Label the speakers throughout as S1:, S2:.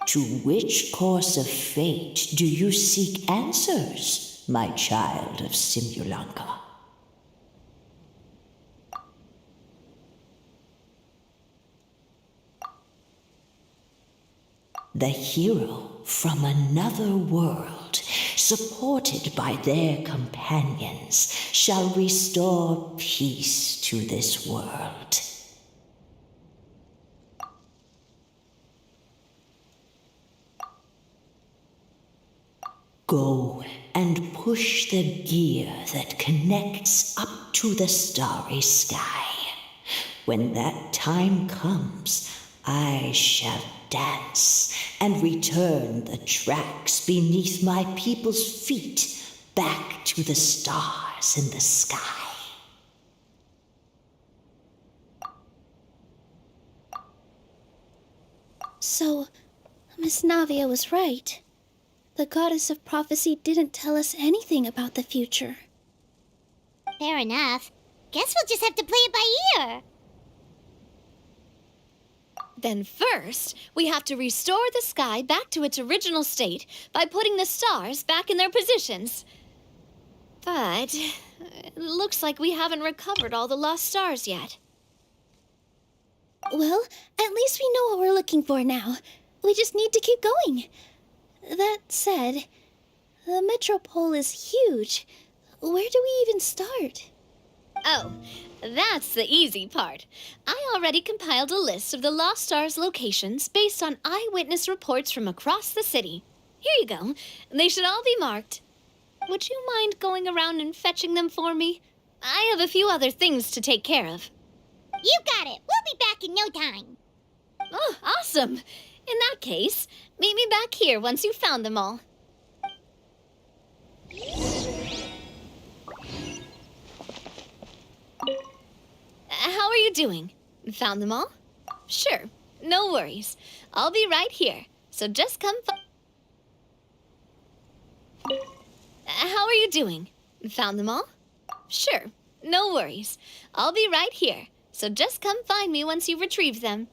S1: To which course of fate do you seek answers, my child of Simulanka? The hero from another world, supported by their companions, shall restore peace to this world. Go and push the gear that connects up to the starry sky. When that time comes, I shall dance and return the tracks beneath my people's feet back to the stars in the sky.
S2: So, Miss Navia was right. The goddess of prophecy didn't tell us anything about the future.
S3: Fair enough. Guess we'll just have to play it by ear.
S4: Then first, we have to restore the sky back to its original state by putting the stars back in their positions. But it looks like we haven't recovered all the lost stars yet.
S2: Well, at least we know what we're looking for now. We just need to keep going. That said, the metropole is huge. Where do we even start?
S4: Oh, that's the easy part. I already compiled a list of the Lost Stars locations based on eyewitness reports from across the city. Here you go. They should all be marked. Would you mind going around and fetching them for me? I have a few other things to take care of.
S3: You got it. We'll be back in no time.
S4: Oh, awesome. In that case, meet me back here once you've found them all. How are you doing? Found them all? Sure, no worries. I'll be right here, so just come How are you doing? Found them all? Sure, no worries. I'll be right here, so just come find me once you've retrieved them.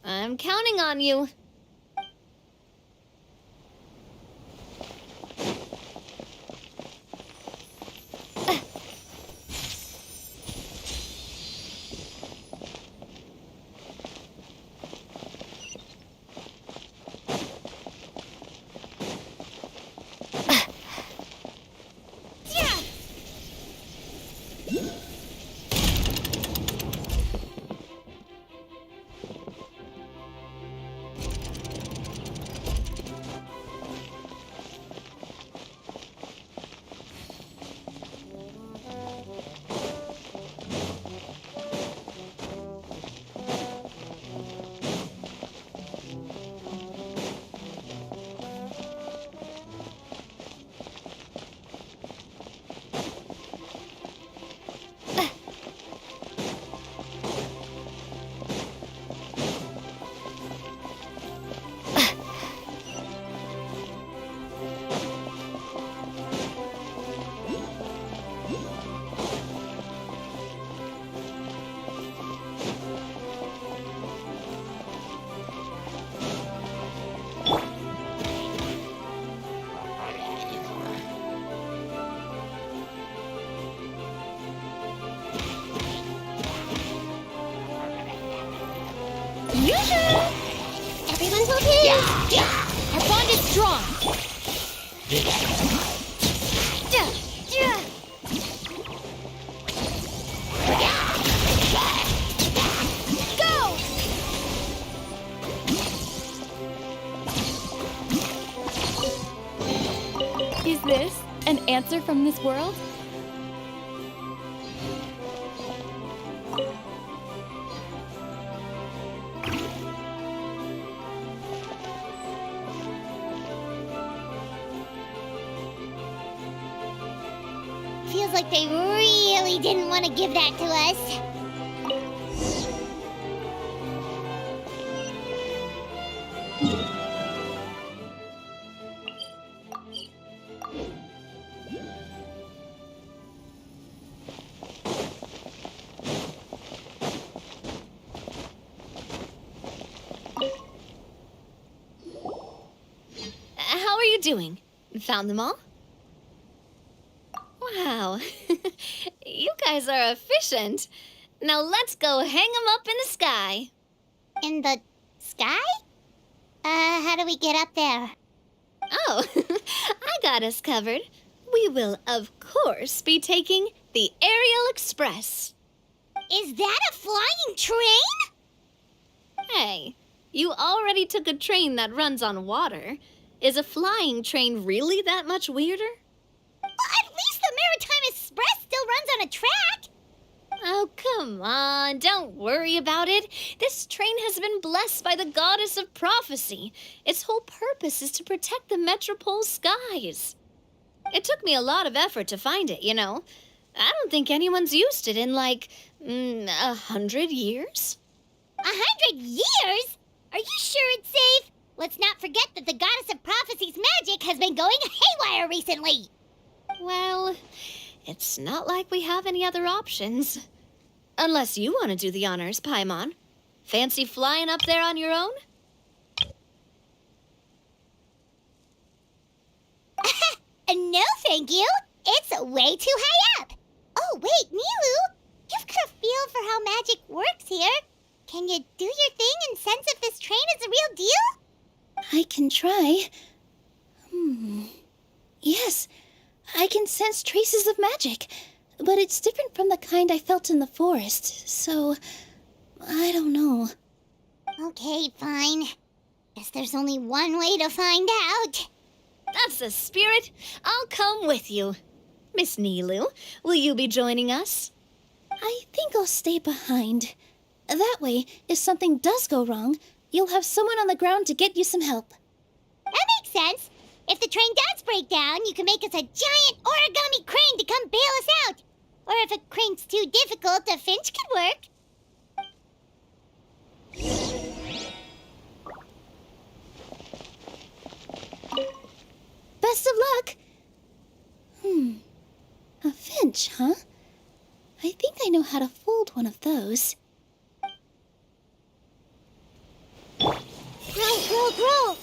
S4: I'm counting on you.
S3: Everyone's okay?
S4: Our bond is strong.
S3: Go!
S4: Is this an answer from this world?
S3: Feels like they really didn't want to give that to us.
S4: doing? Found them all? Wow. You guys are efficient. Now let's go hang them up in the sky.
S3: In the sky? How do we get up there?
S4: Oh, I got us covered. We will, of course, be taking the Aerial Express.
S3: Is that a flying train?
S4: Hey, you already took a train that runs on water. Is a flying train really that much weirder?
S3: Well, at least the Maritime Express still runs on a track.
S4: Oh, come on, don't worry about it. This train has been blessed by the goddess of prophecy. Its whole purpose is to protect the Metropole skies. It took me a lot of effort to find it, you know. I don't think anyone's used it in, like, 100 years.
S3: 100 years? Are you sure it's safe? Let's not forget that the goddess of prophecy's magic has been going haywire recently.
S4: Well, it's not like we have any other options. Unless you want to do the honors, Paimon. Fancy flying up there on your own?
S3: No, thank you. It's way too high up. Oh, wait, Nilu. You've got a feel for how magic works here. Can you do your thing and sense if this train is the real deal?
S2: I can try. Yes, I can sense traces of magic, but it's different from the kind I felt in the forest, so I don't know.
S3: Okay, fine. Guess there's only one way to find out.
S4: That's the spirit. I'll come with you. Miss Nilu, will you be joining us?
S2: I think I'll stay behind. That way, if something does go wrong, you'll have someone on the ground to get you some help.
S3: That makes sense. If the train does break down, you can make us a giant origami crane to come bail us out. Or if a crane's too difficult, a finch could work.
S2: Best of luck! A finch, huh? I think I know how to fold one of those.
S3: Roll.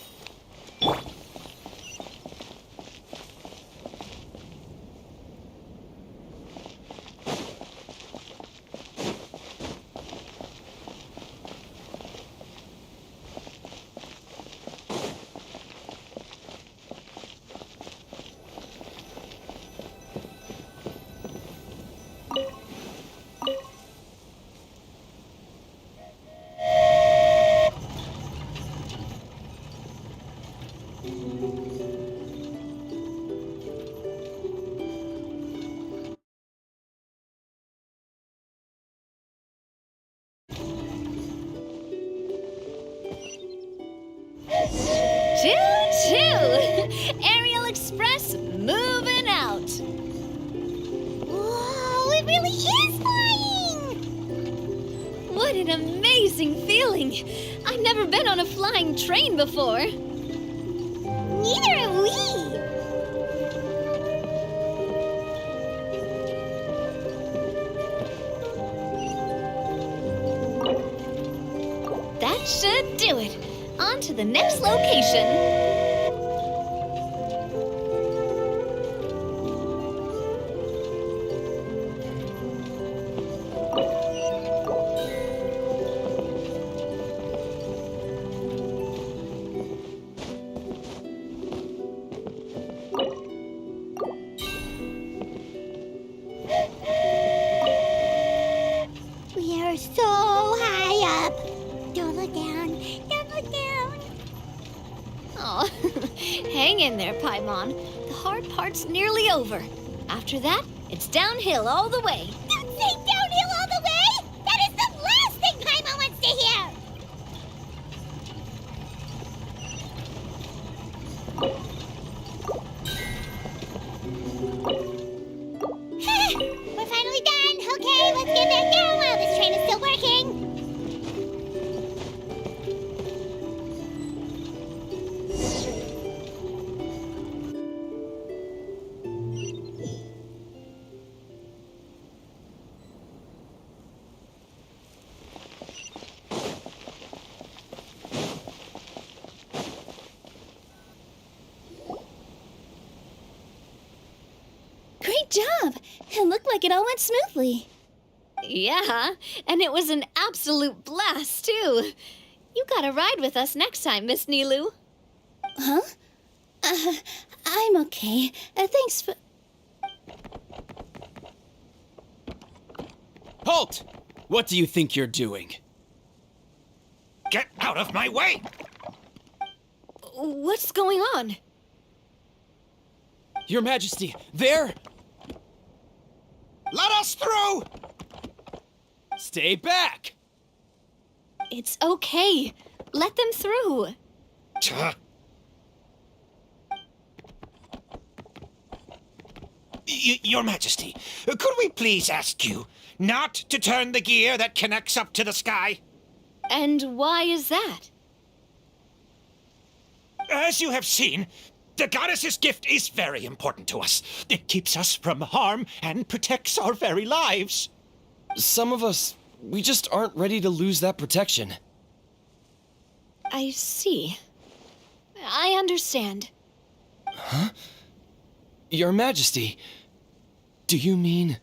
S4: Choo-choo! Aerial Express moving out.
S3: Whoa, it really is flying!
S4: What an amazing feeling. I've never been on a flying train before.
S3: Neither have we.
S4: That should do it. On to the next location.
S3: We are so high up. Don't look down. Don't look down.
S4: Oh, hang in there, Paimon. The hard part's nearly over. After that, it's downhill all the way.
S3: Don't say downhill all the way! That is the last thing Paimon wants to hear! We're finally done! Okay, let's get back down while this train is still working!
S2: Good job! It looked like it all went smoothly.
S4: Yeah, and it was an absolute blast, too. You gotta ride with us next time, Miss Nilu.
S2: Huh? I'm okay. Thanks for...
S5: Halt! What do you think you're doing?
S6: Get out of my way!
S4: What's going on?
S5: Your Majesty, there!
S6: Let us through!
S5: Stay back!
S4: It's okay. Let them through.
S6: Tuh. Your Majesty, could we please ask you not to turn the gear that connects up to the sky?
S4: And why is that?
S6: As you have seen, the goddess's gift is very important to us. It keeps us from harm and protects our very lives.
S5: Some of us, we just aren't ready to lose that protection.
S4: I see. I understand.
S5: Your Majesty, do you mean...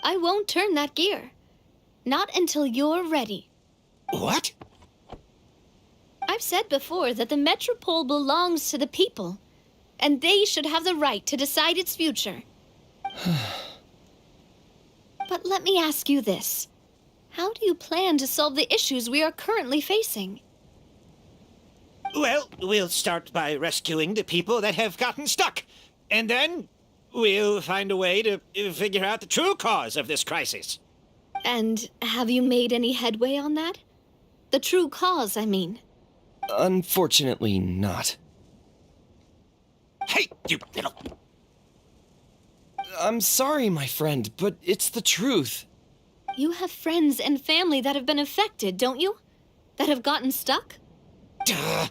S4: I won't turn that gear. Not until you're ready.
S6: What?
S4: I've said before that the Metropole belongs to the people, and they should have the right to decide its future. But let me ask you this. How do you plan to solve the issues we are currently facing?
S6: Well, we'll start by rescuing the people that have gotten stuck. And then we'll find a way to figure out the true cause of this crisis.
S4: And have you made any headway on that? The true cause, I mean.
S5: Unfortunately not.
S6: Hey, you little...
S5: I'm sorry, my friend, but it's the truth.
S4: You have friends and family that have been affected, don't you? That have gotten stuck?
S6: Duh.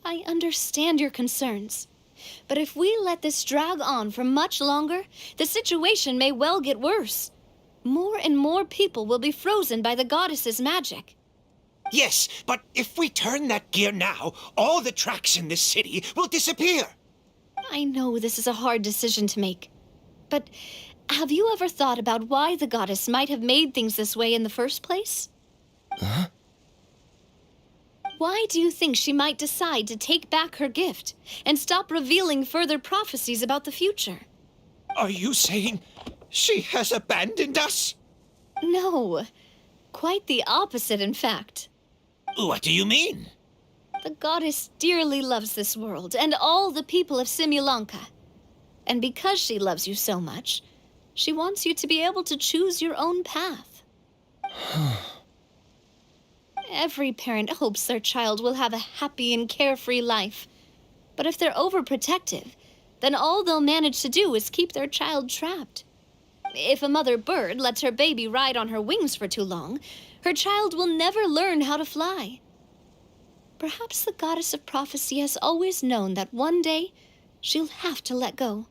S4: I understand your concerns. But if we let this drag on for much longer, the situation may well get worse. More and more people will be frozen by the goddess's magic.
S6: Yes, but if we turn that gear now, all the tracks in this city will disappear.
S4: I know this is a hard decision to make. But have you ever thought about why the goddess might have made things this way in the first place?
S5: Huh?
S4: Why do you think she might decide to take back her gift and stop revealing further prophecies about the future?
S6: Are you saying she has abandoned us?
S4: No, quite the opposite, in fact.
S6: What do you mean?
S4: The goddess dearly loves this world and all the people of Simulanka. And because she loves you so much, she wants you to be able to choose your own path. Every parent hopes their child will have a happy and carefree life. But if they're overprotective, then all they'll manage to do is keep their child trapped. If a mother bird lets her baby ride on her wings for too long, her child will never learn how to fly. Perhaps the goddess of prophecy has always known that one day she'll have to let go.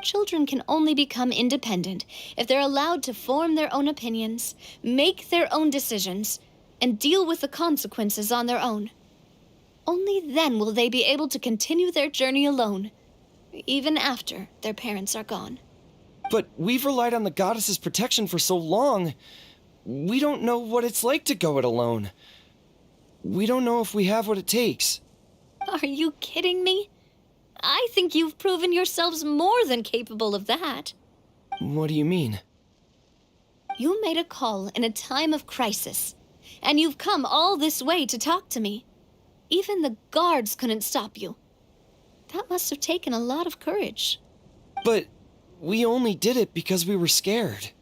S4: Children can only become independent if they're allowed to form their own opinions, make their own decisions, and deal with the consequences on their own. Only then will they be able to continue their journey alone, even after their parents are gone.
S5: But we've relied on the goddess's protection for so long. We don't know what it's like to go it alone. We don't know if we have what it takes.
S4: Are you kidding me? I think you've proven yourselves more than capable of that.
S5: What do you mean?
S4: You made a call in a time of crisis, and you've come all this way to talk to me. Even the guards couldn't stop you. That must have taken a lot of courage.
S5: But we only did it because we were scared.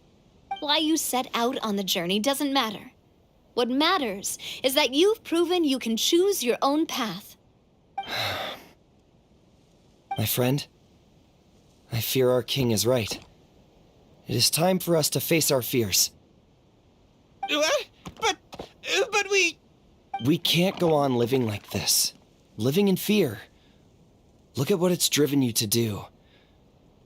S4: Why you set out on the journey doesn't matter. What matters is that you've proven you can choose your own path.
S5: My friend, I fear our king is right. It is time for us to face our fears.
S6: What? But we...
S5: We can't go on living like this. Living in fear. Look at what it's driven you to do.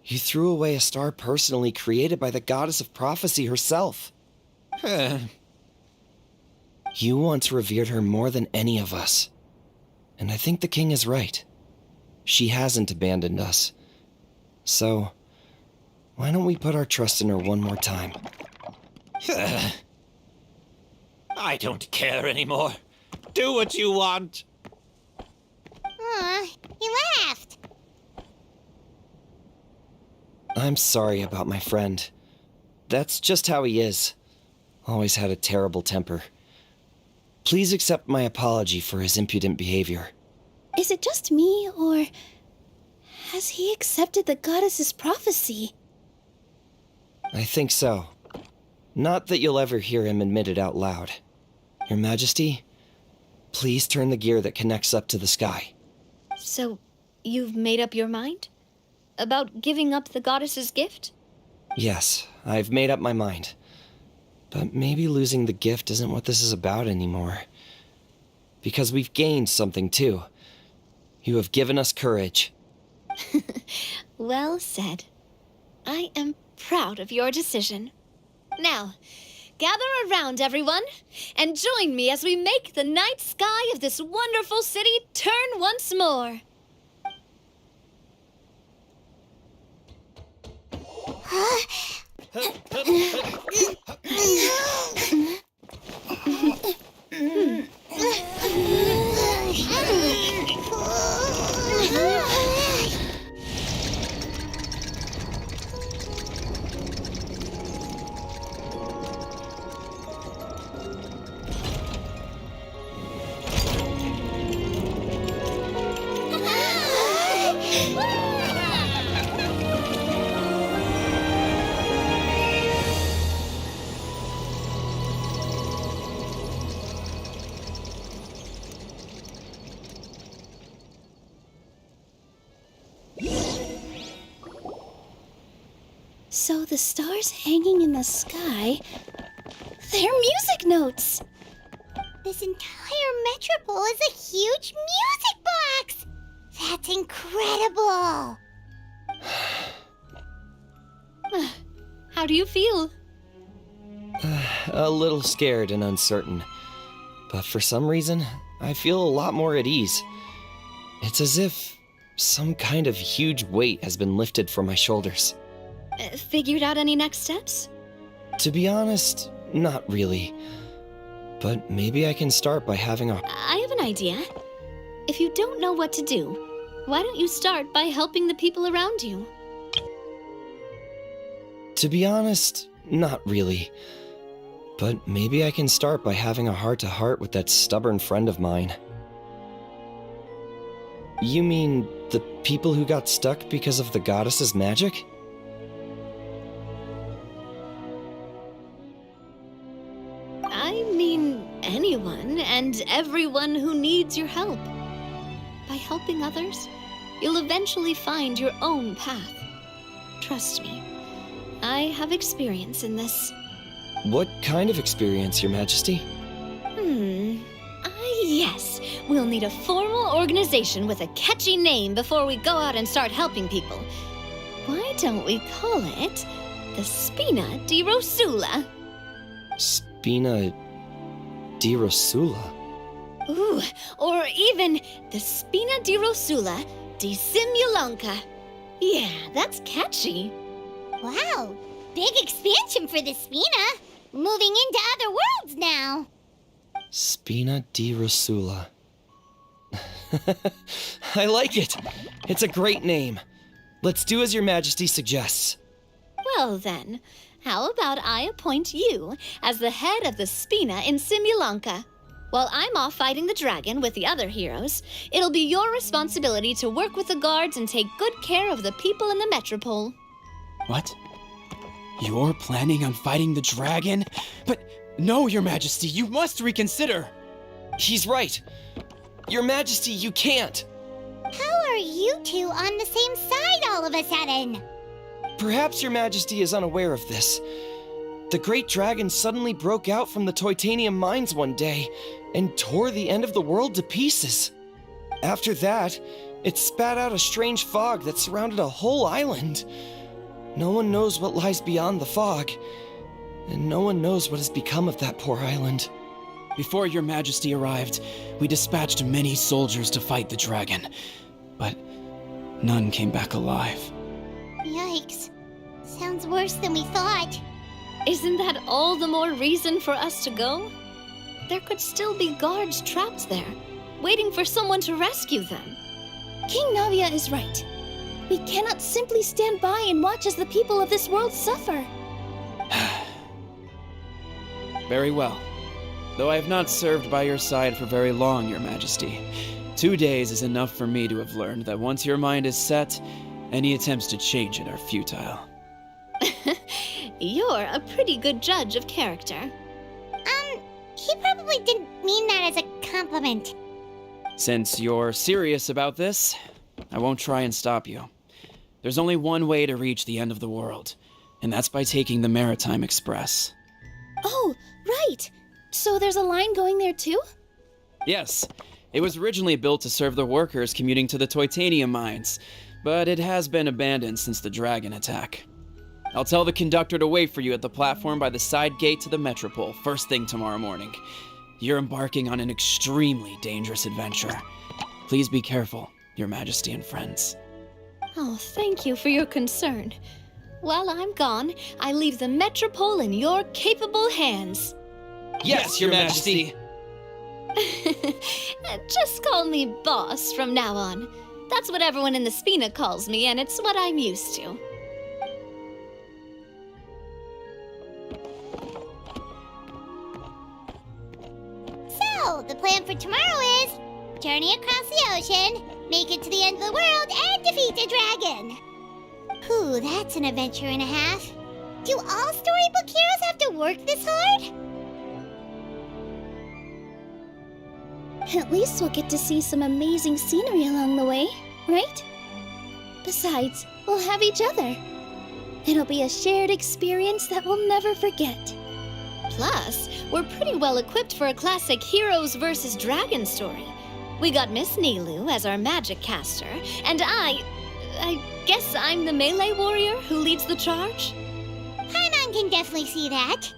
S5: You threw away a star personally created by the goddess of prophecy herself. You once revered her more than any of us. And I think the king is right. She hasn't abandoned us. So, why don't we put our trust in her one more time?
S6: I don't care anymore. Do what you want.
S3: Aw, he laughed.
S5: I'm sorry about my friend. That's just how he is. Always had a terrible temper. Please accept my apology for his impudent behavior.
S2: Is it just me, or has he accepted the goddess's prophecy?
S5: I think so. Not that you'll ever hear him admit it out loud. Your Majesty, please turn the gear that connects up to the sky.
S4: So, you've made up your mind? About giving up the goddess's gift?
S5: Yes, I've made up my mind. But maybe losing the gift isn't what this is about anymore. Because we've gained something too. You have given us courage.
S4: Well said. I am proud of your decision. Now, gather around, everyone, and join me as we make the night sky of this wonderful city turn once more.
S2: So the stars hanging in the sky, they're music notes.
S3: This entire metropole is a huge music box! That's incredible!
S4: How do you feel?
S5: A little scared and uncertain. But for some reason, I feel a lot more at ease. It's as if some kind of huge weight has been lifted from my shoulders.
S4: Figured out any next steps?
S5: To be honest, not really. But maybe I can start by having a...
S4: I have an idea. If you don't know what to do, why don't you start by helping the people around you?
S5: To be honest, not really. But maybe I can start by having a heart-to-heart with that stubborn friend of mine. You mean the people who got stuck because of the goddess's magic?
S4: I mean anyone and everyone who needs your help. By helping others, you'll eventually find your own path. Trust me, I have experience in this.
S5: What kind of experience, Your Majesty?
S4: Yes. We'll need a formal organization with a catchy name before we go out and start helping people. Why don't we call it the Spina di Rosula?
S5: Spina di Rosula?
S4: Ooh, or even the Spina di Rosula di Simulanka. Yeah, that's catchy.
S3: Wow, big expansion for the Spina. Moving into other worlds now.
S5: Spina di Rosula. I like it. It's a great name. Let's do as Your Majesty suggests.
S4: Well then, how about I appoint you as the head of the Spina in Simulanka? While I'm off fighting the dragon with the other heroes, it'll be your responsibility to work with the guards and take good care of the people in the metropole.
S7: What? You're planning on fighting the dragon? But no, Your Majesty, you must reconsider!
S5: He's right. Your Majesty, you can't.
S3: How are you two on the same side all of a sudden?
S5: Perhaps Your Majesty is unaware of this. The great dragon suddenly broke out from the Titanium mines one day and tore the end of the world to pieces. After that, it spat out a strange fog that surrounded a whole island. No one knows what lies beyond the fog, and no one knows what has become of that poor island.
S7: Before Your Majesty arrived, we dispatched many soldiers to fight the dragon, but none came back alive.
S3: Yikes. Sounds worse than we thought.
S4: Isn't that all the more reason for us to go? There could still be guards trapped there, waiting for someone to rescue them.
S2: King Navia is right. We cannot simply stand by and watch as the people of this world suffer.
S7: Very well. Though I have not served by your side for very long, Your Majesty. 2 days is enough for me to have learned that once your mind is set, any attempts to change it are futile.
S4: You're a pretty good judge of character.
S3: He probably didn't mean that as a compliment.
S7: Since you're serious about this, I won't try and stop you. There's only one way to reach the end of the world, and that's by taking the Maritime Express.
S2: Oh, right. So there's a line going there too?
S7: Yes, it was originally built to serve the workers commuting to the Titanium mines, but it has been abandoned since the dragon attack. I'll tell the conductor to wait for you at the platform by the side gate to the Metropole first thing tomorrow morning. You're embarking on an extremely dangerous adventure. Please be careful, Your Majesty and friends.
S4: Oh, thank you for your concern. While I'm gone, I leave the Metropole in your capable hands.
S7: Yes, Your Majesty!
S4: Just call me boss from now on. That's what everyone in the Spina calls me, and it's what I'm used to.
S3: So, the plan for tomorrow is journey across the ocean, make it to the end of the world, and defeat a dragon. Whew, that's an adventure and a half. Do all storybook heroes have to work this hard?
S2: At least we'll get to see some amazing scenery along the way, right? Besides, we'll have each other. It'll be a shared experience that we'll never forget.
S4: Plus, we're pretty well equipped for a classic heroes versus dragon story. We got Miss Nilu as our magic caster, and I guess I'm the melee warrior who leads the charge?
S3: Paimon can definitely see that.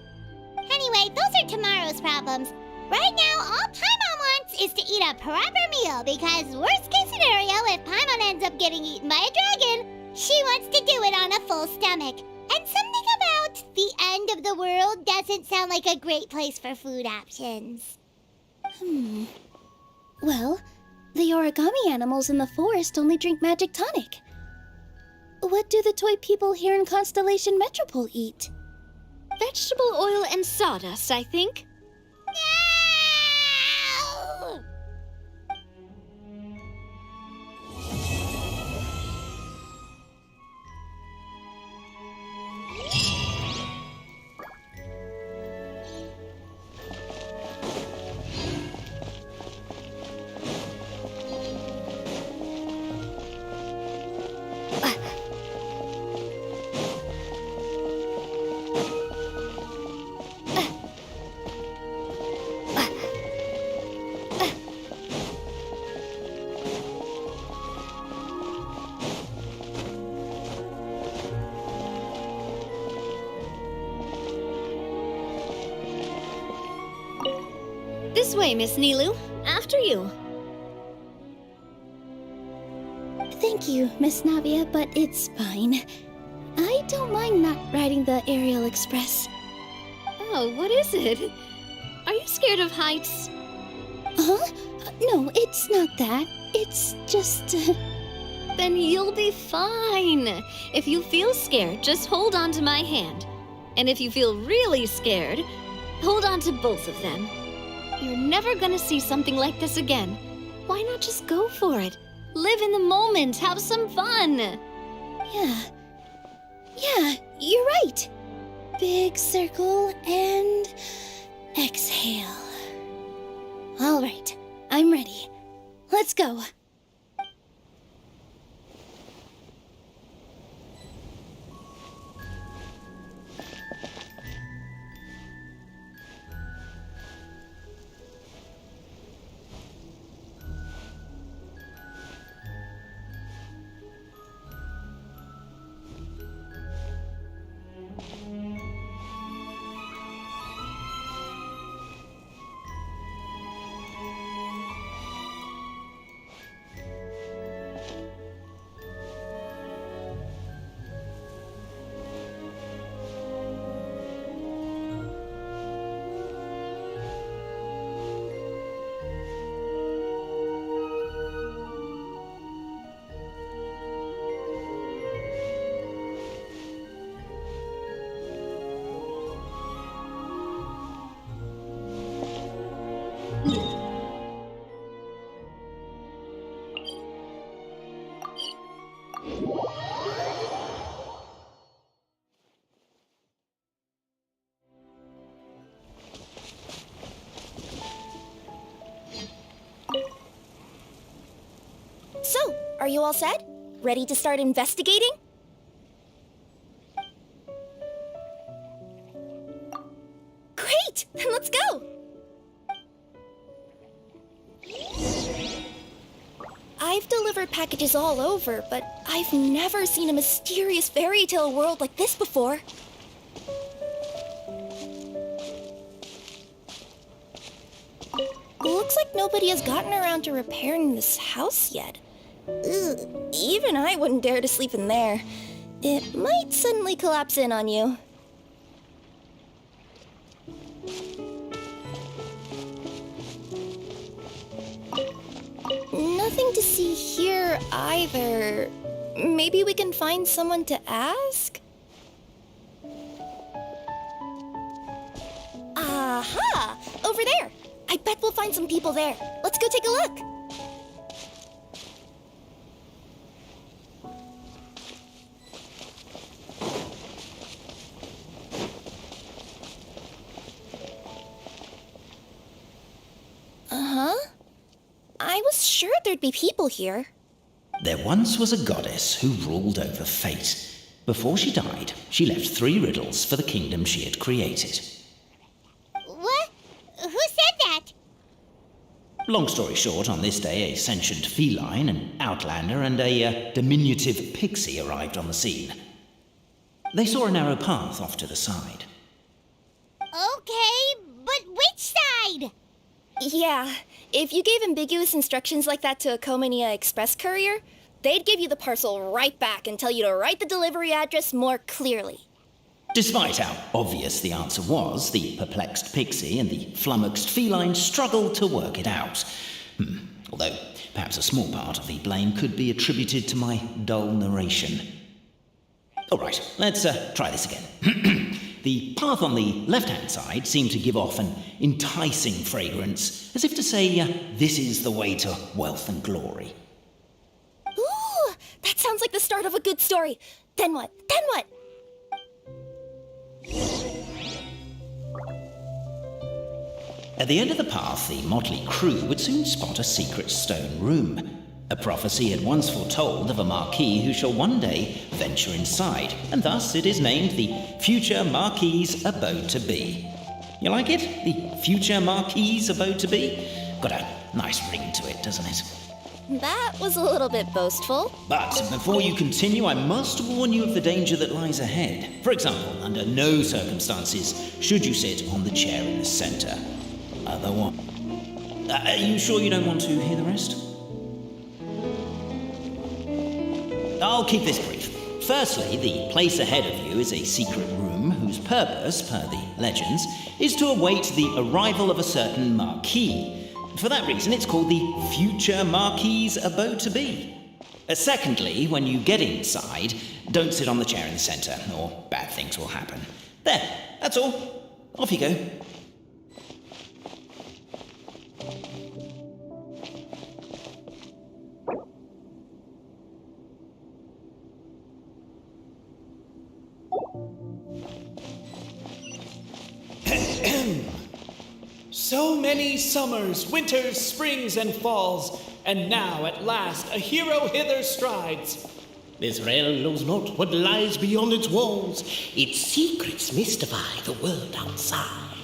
S3: Anyway, those are tomorrow's problems. Right now, all Paimon wants is to eat a proper meal because worst case scenario, if Paimon ends up getting eaten by a dragon, she wants to do it on a full stomach. And something about the end of the world doesn't sound like a great place for food options.
S2: Well, the origami animals in the forest only drink magic tonic. What do the toy people here in Constellation Metropole eat?
S4: Vegetable oil and sawdust, I think.
S3: No!
S4: This way, Miss Nilu. After you.
S2: Thank you, Miss Navia, but it's fine. I don't mind not riding the Aerial Express.
S4: Oh, what is it? Are you scared of heights?
S2: Huh? No, it's not that. It's just...
S4: Then you'll be fine. If you feel scared, just hold on to my hand. And if you feel really scared, hold on to both of them. You're never gonna see something like this again. Why not just go for it? Live in the moment, have some fun.
S2: Yeah, you're right. Big circle and exhale. All right, I'm ready. Let's go. Are you all set? Ready to start investigating? Great! Then let's go! I've delivered packages all over, but I've never seen a mysterious fairy tale world like this before. Looks like nobody has gotten around to repairing this house yet. Ugh, even I wouldn't dare to sleep in there. It might suddenly collapse in on you. Nothing to see here either. Maybe we can find someone to ask? Aha! Over there! I bet we'll find some people there. Let's go take a look. Uh-huh. I was sure there'd be people here.
S8: There once was a goddess who ruled over fate. Before she died, she left 3 riddles for the kingdom she had created.
S3: What? Who said that?
S8: Long story short, on this day, a sentient feline, an outlander, and a diminutive pixie arrived on the scene. They saw a narrow path off to the side.
S3: Okay, but which side?
S2: Yeah, if you gave ambiguous instructions like that to a Comania Express courier, they'd give you the parcel right back and tell you to write the delivery address more clearly.
S8: Despite how obvious the answer was, the perplexed pixie and the flummoxed feline struggled to work it out. Although, perhaps a small part of the blame could be attributed to my dull narration. All right, let's try this again. The path on the left-hand side seemed to give off an enticing fragrance, as if to say, this is the way to wealth and glory.
S2: Ooh, that sounds like the start of a good story. Then what? Then what?
S8: At the end of the path, the motley crew would soon spot a secret stone room. A prophecy had once foretold of a marquis who shall one day venture inside, and thus it is named the future marquis's abode to be. You like it? The future marquis's abode to be? Got a nice ring to it, doesn't it?
S2: That was a little bit boastful.
S8: But before you continue, I must warn you of the danger that lies ahead. For example, under no circumstances should you sit on the chair in the center. Otherwise... Are you sure you don't want to hear the rest? I'll keep this brief. Firstly, the place ahead of you is a secret room whose purpose, per the legends, is to await the arrival of a certain marquis. For that reason, it's called the future marquis's abode to be. Secondly, when you get inside, don't sit on the chair in the center, or bad things will happen. There, that's all. Off you go.
S9: So many summers, winters, springs, and falls, and now at last a hero hither strides.
S10: This realm knows not what lies beyond its walls. Its secrets mystify the world outside.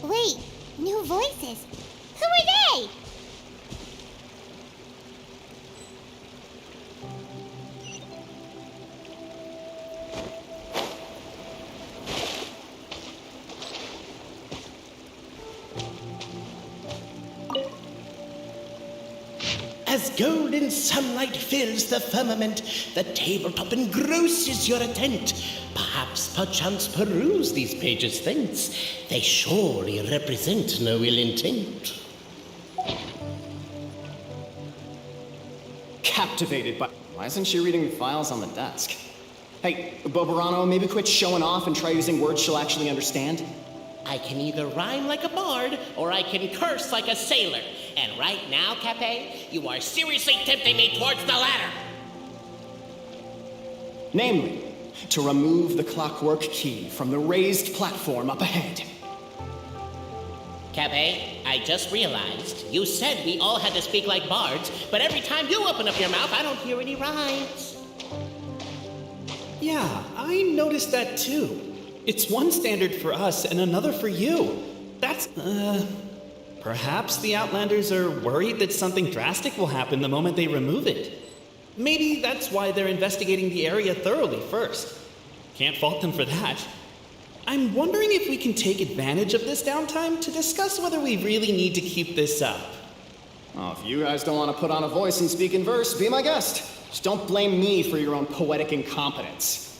S3: Wait, new voices. Who are they?
S10: As golden sunlight fills the firmament, the tabletop engrosses your attent. Perchance peruse these pages thence. They surely represent no ill intent.
S7: Captivated by... Why isn't she reading the files on the desk? Hey, Bobarano, maybe quit showing off and try using words she'll actually understand?
S10: I can either rhyme like a bard, or I can curse like a sailor. And right now, Cape, you are seriously tempting me towards the latter.
S7: Namely, to remove the clockwork key from the raised platform up ahead.
S10: Cafe, I just realized you said we all had to speak like bards, but every time you open up your mouth, I don't hear any rhymes.
S9: Yeah, I noticed that too. It's one standard for us and another for you. That's, perhaps the Outlanders are worried that something drastic will happen the moment they remove it. Maybe that's why they're investigating the area thoroughly first. Can't fault them for that. I'm wondering if we can take advantage of this downtime to discuss whether we really need to keep this up.
S11: Oh, if you guys don't want to put on a voice and speak in verse, be my guest. Just don't blame me for your own poetic incompetence.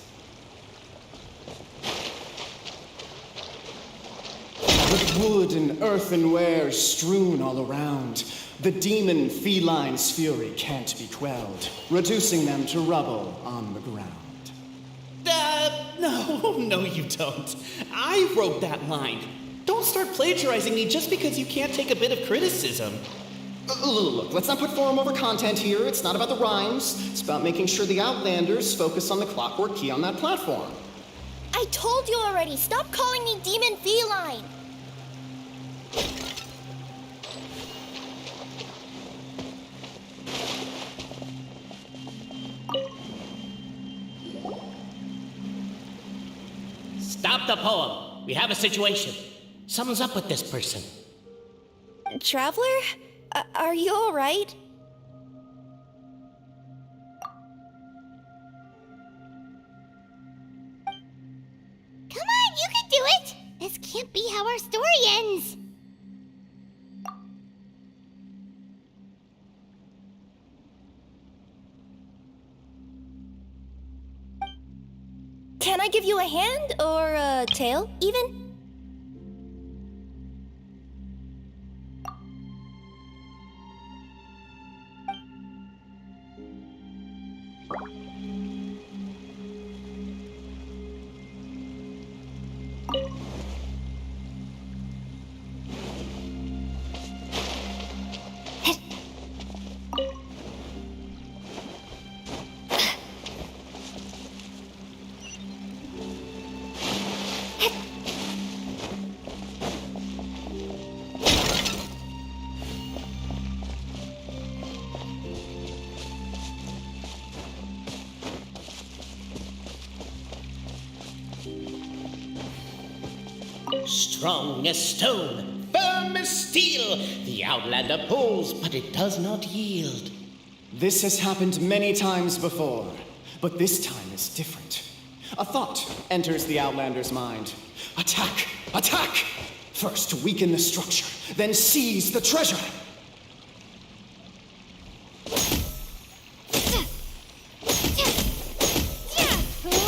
S11: With wood and earthenware strewn all around, the demon feline's fury can't be quelled, reducing them to rubble on the ground.
S9: No, you don't. I wrote that line. Don't start plagiarizing me just because you can't take a bit of criticism.
S11: Look, let's not put form over content here. It's not about the rhymes. It's about making sure the Outlanders focus on the clockwork key on that platform.
S2: I told you already, stop calling me Demon Feline!
S10: Stop the poem. We have a situation. Something's up with this person.
S2: Traveler? Are you alright?
S3: Come on, you can do it! This can't be how our story ends.
S2: Can I give you a hand, or a tail, even?
S10: Strong as stone, firm as steel, the Outlander pulls, but it does not yield.
S11: This has happened many times before, but this time is different. A thought enters the Outlander's mind. Attack! Attack! First weaken the structure, then seize the treasure!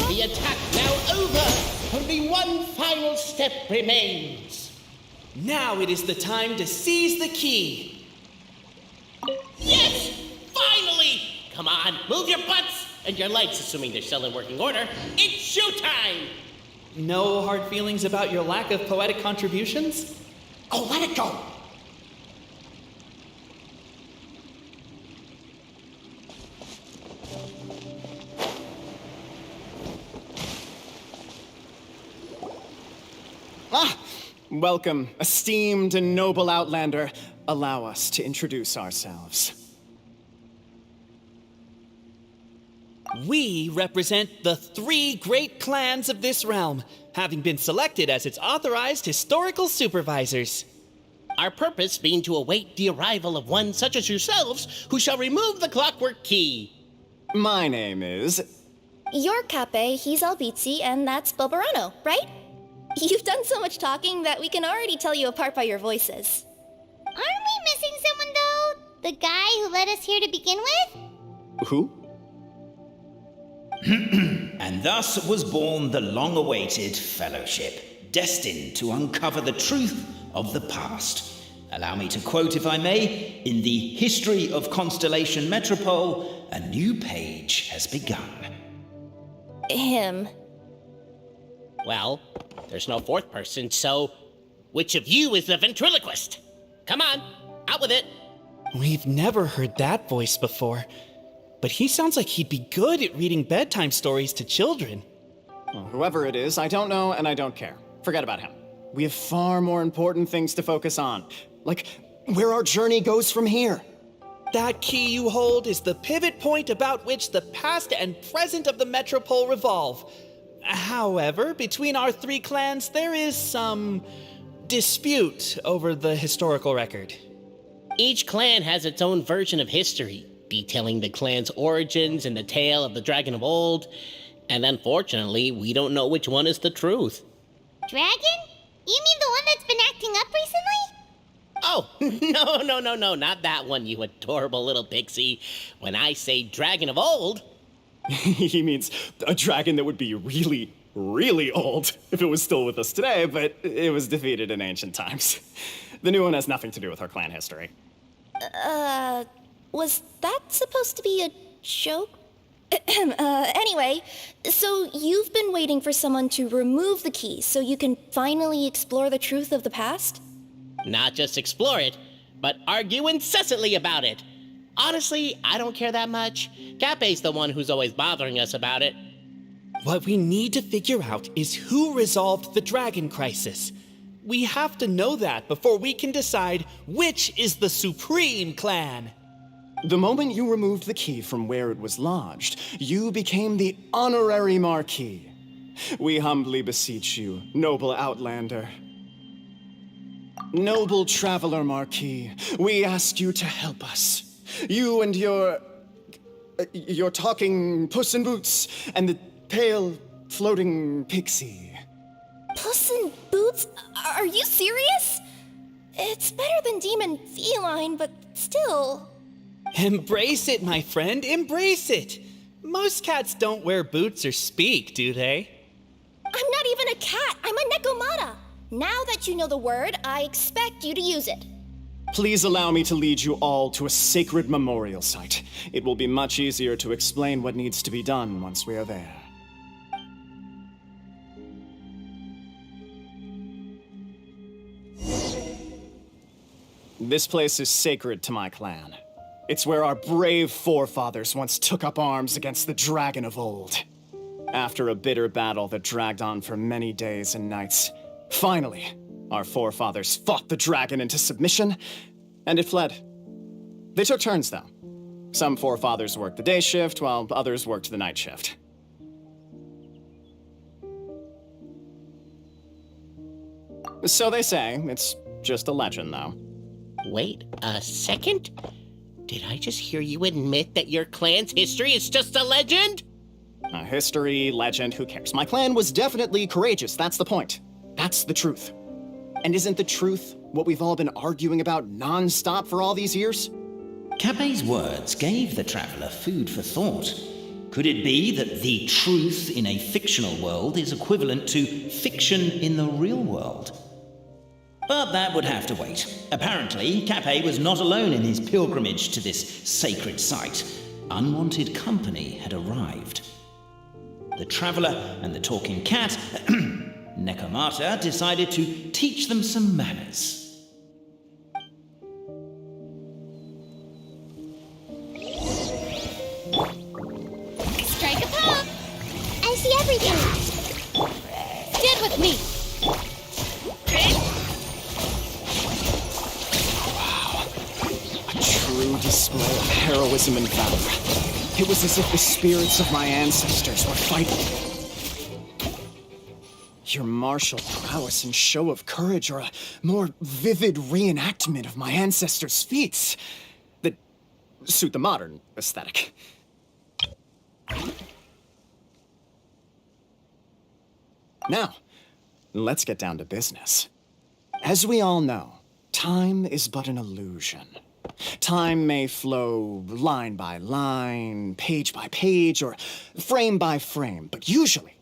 S10: The attack now over! Only one final step remains.
S9: Now it is the time to seize the key.
S10: Yes! Finally! Come on, move your butts! And your legs, assuming they're still in working order. It's showtime!
S9: No hard feelings about your lack of poetic contributions?
S11: Oh, let it go! Welcome, esteemed and noble Outlander. Allow us to introduce ourselves.
S9: We represent the 3 great clans of this realm, having been selected as its authorized historical supervisors.
S10: Our purpose being to await the arrival of one such as yourselves who shall remove the clockwork key.
S11: My name is...
S2: You're Cape, he's Albizzi, and that's Bobarano, right? You've done so much talking that we can already tell you apart by your voices.
S3: Aren't we missing someone, though? The guy who led us here to begin with?
S11: Who?
S8: And thus was born the long-awaited fellowship, destined to uncover the truth of the past. Allow me to quote, if I may, in the history of Constellation Metropole, a new page has begun.
S2: Him.
S10: Well, there's no fourth person, so which of you is the ventriloquist? Come on, out with it.
S9: We've never heard that voice before, but he sounds like he'd be good at reading bedtime stories to children.
S11: Well, whoever it is, I don't know and I don't care. Forget about him. We have far more important things to focus on, like where our journey goes from here.
S9: That key you hold is the pivot point about which the past and present of the Metropole revolve. However, between our three clans, there is some dispute over the historical record.
S10: Each clan has its own version of history, detailing the clan's origins and the tale of the Dragon of Old. And unfortunately, we don't know which one is the truth.
S3: Dragon? You mean the one that's been acting up recently?
S10: Oh, no, not that one, you adorable little pixie. When I say Dragon of Old...
S11: He means a dragon that would be really, really old if it was still with us today, but it was defeated in ancient times. The new one has nothing to do with our clan history.
S2: Was that supposed to be a joke? Anyway, so you've been waiting for someone to remove the key so you can finally explore the truth of the past?
S10: Not just explore it, but argue incessantly about it. Honestly, I don't care that much. Cape's the one who's always bothering us about it.
S9: What we need to figure out is who resolved the dragon crisis. We have to know that before we can decide which is the supreme clan.
S11: The moment you removed the key from where it was lodged, you became the honorary Marquis. We humbly beseech you, noble Outlander. Noble Traveler Marquis, we ask you to help us. You and your talking Puss in Boots and the pale floating pixie.
S2: Puss in Boots? Are you serious? It's better than demon feline, but still.
S9: Embrace it, my friend, embrace it. Most cats don't wear boots or speak, do they?
S2: I'm not even a cat, I'm a Nekomata. Now that you know the word, I expect you to use it.
S11: Please allow me to lead you all to a sacred memorial site. It will be much easier to explain what needs to be done once we are there. This place is sacred to my clan. It's where our brave forefathers once took up arms against the Dragon of Old. After a bitter battle that dragged on for many days and nights, finally, our forefathers fought the dragon into submission, and it fled. They took turns, though. Some forefathers worked the day shift, while others worked the night shift. So they say. It's just a legend, though.
S10: Wait a second? Did I just hear you admit that your clan's history is just a legend?
S11: History, legend, who cares? My clan was definitely courageous, that's the point. That's the truth. And isn't the truth what we've all been arguing about non-stop for all these years?
S8: Cape's words gave the traveler food for thought. Could it be that the truth in a fictional world is equivalent to fiction in the real world? But that would have to wait. Apparently, Cape was not alone in his pilgrimage to this sacred site. Unwanted company had arrived. The traveler and the talking cat, Nekomata, decided to teach them some manners.
S3: Strike a pop! I see everything!
S4: Stand with me!
S11: A true display of heroism and valor. It was as if the spirits of my ancestors were fighting. Your martial prowess and show of courage are a more vivid reenactment of my ancestors' feats that suit the modern aesthetic. Now, let's get down to business. As we all know, time is but an illusion. Time may flow line by line, page by page, or frame by frame, but usually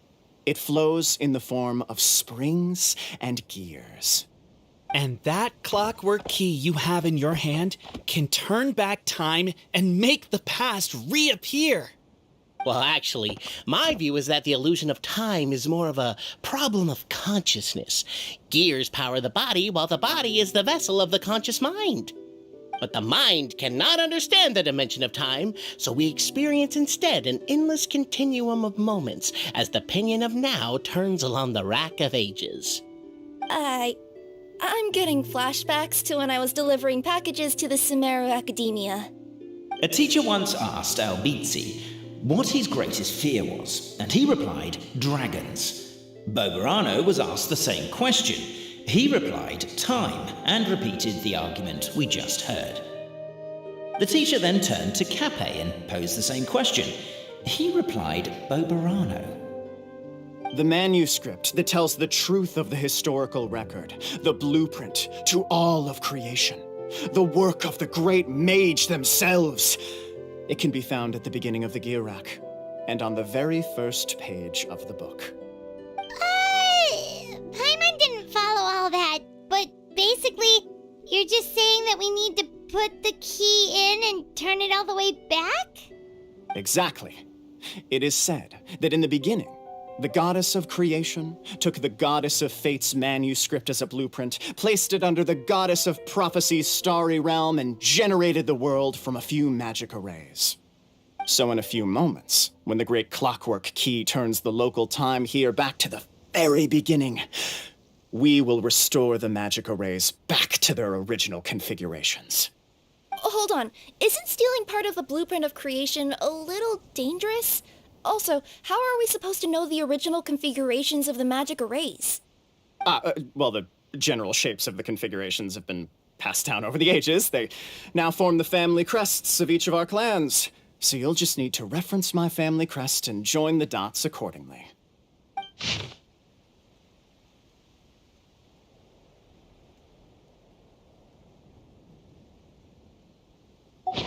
S11: it flows in the form of springs and gears.
S9: And that clockwork key you have in your hand can turn back time and make the past reappear.
S10: Well, actually, my view is that the illusion of time is more of a problem of consciousness. Gears power the body, while the body is the vessel of the conscious mind. But the mind cannot understand the dimension of time, so we experience instead an endless continuum of moments as the pinion of now turns along the rack of ages.
S2: I'm getting flashbacks to when I was delivering packages to the Sumeru Academia.
S8: A teacher once asked Albizzi what his greatest fear was, and he replied, dragons. Boberano was asked the same question. He replied, time, and repeated the argument we just heard. The teacher then turned to Cape and posed the same question. He replied, Boberano.
S11: The manuscript that tells the truth of the historical record, the blueprint to all of creation, the work of the great mage themselves. It can be found at the beginning of the Girak, and on the very first page of the book.
S3: Paimon didn't follow all that, but basically, you're just saying that we need to put the key in and turn it all the way back?
S11: Exactly. It is said that in the beginning, the goddess of creation took the goddess of fate's manuscript as a blueprint, placed it under the goddess of prophecy's starry realm, and generated the world from a few magic arrays. So in a few moments, when the great clockwork key turns the local time here back to the very beginning, we will restore the magic arrays back to their original configurations.
S2: Hold on, isn't stealing part of the blueprint of creation a little dangerous? Also, how are we supposed to know the original configurations of the magic arrays?
S11: Well, the general shapes of the configurations have been passed down over the ages. They now form the family crests of each of our clans. So you'll just need to reference my family crest and join the dots accordingly.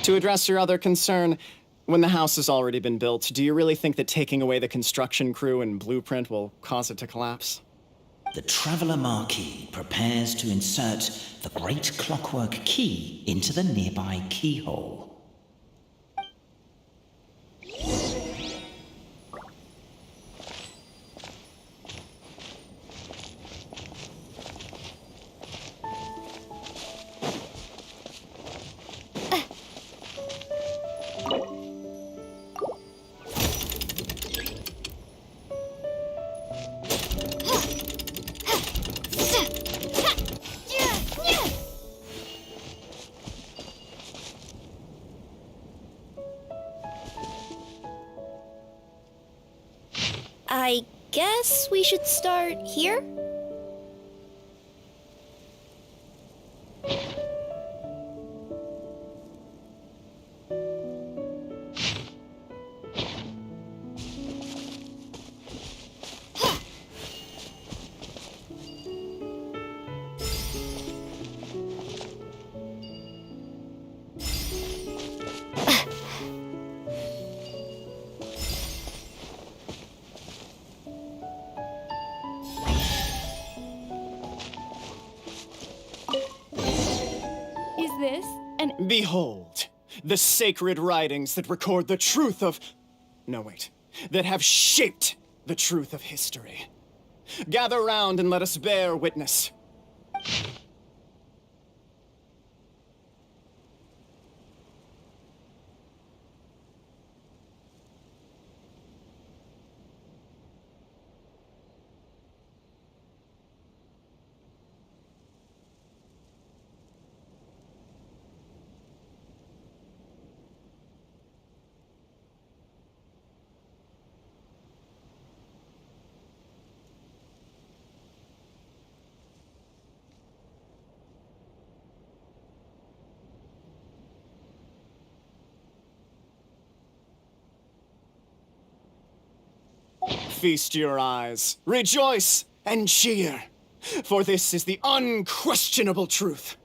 S11: To address your other concern, when the house has already been built, do you really think that taking away the construction crew and blueprint will cause it to collapse?
S8: The Traveller Marquis prepares to insert the great clockwork key into the nearby keyhole.
S2: I guess we should start here?
S11: Behold, the sacred writings that record the truth of... No, wait. That have shaped the truth of history. Gather round and let us bear witness. Feast your eyes, rejoice, and cheer, for this is the unquestionable truth.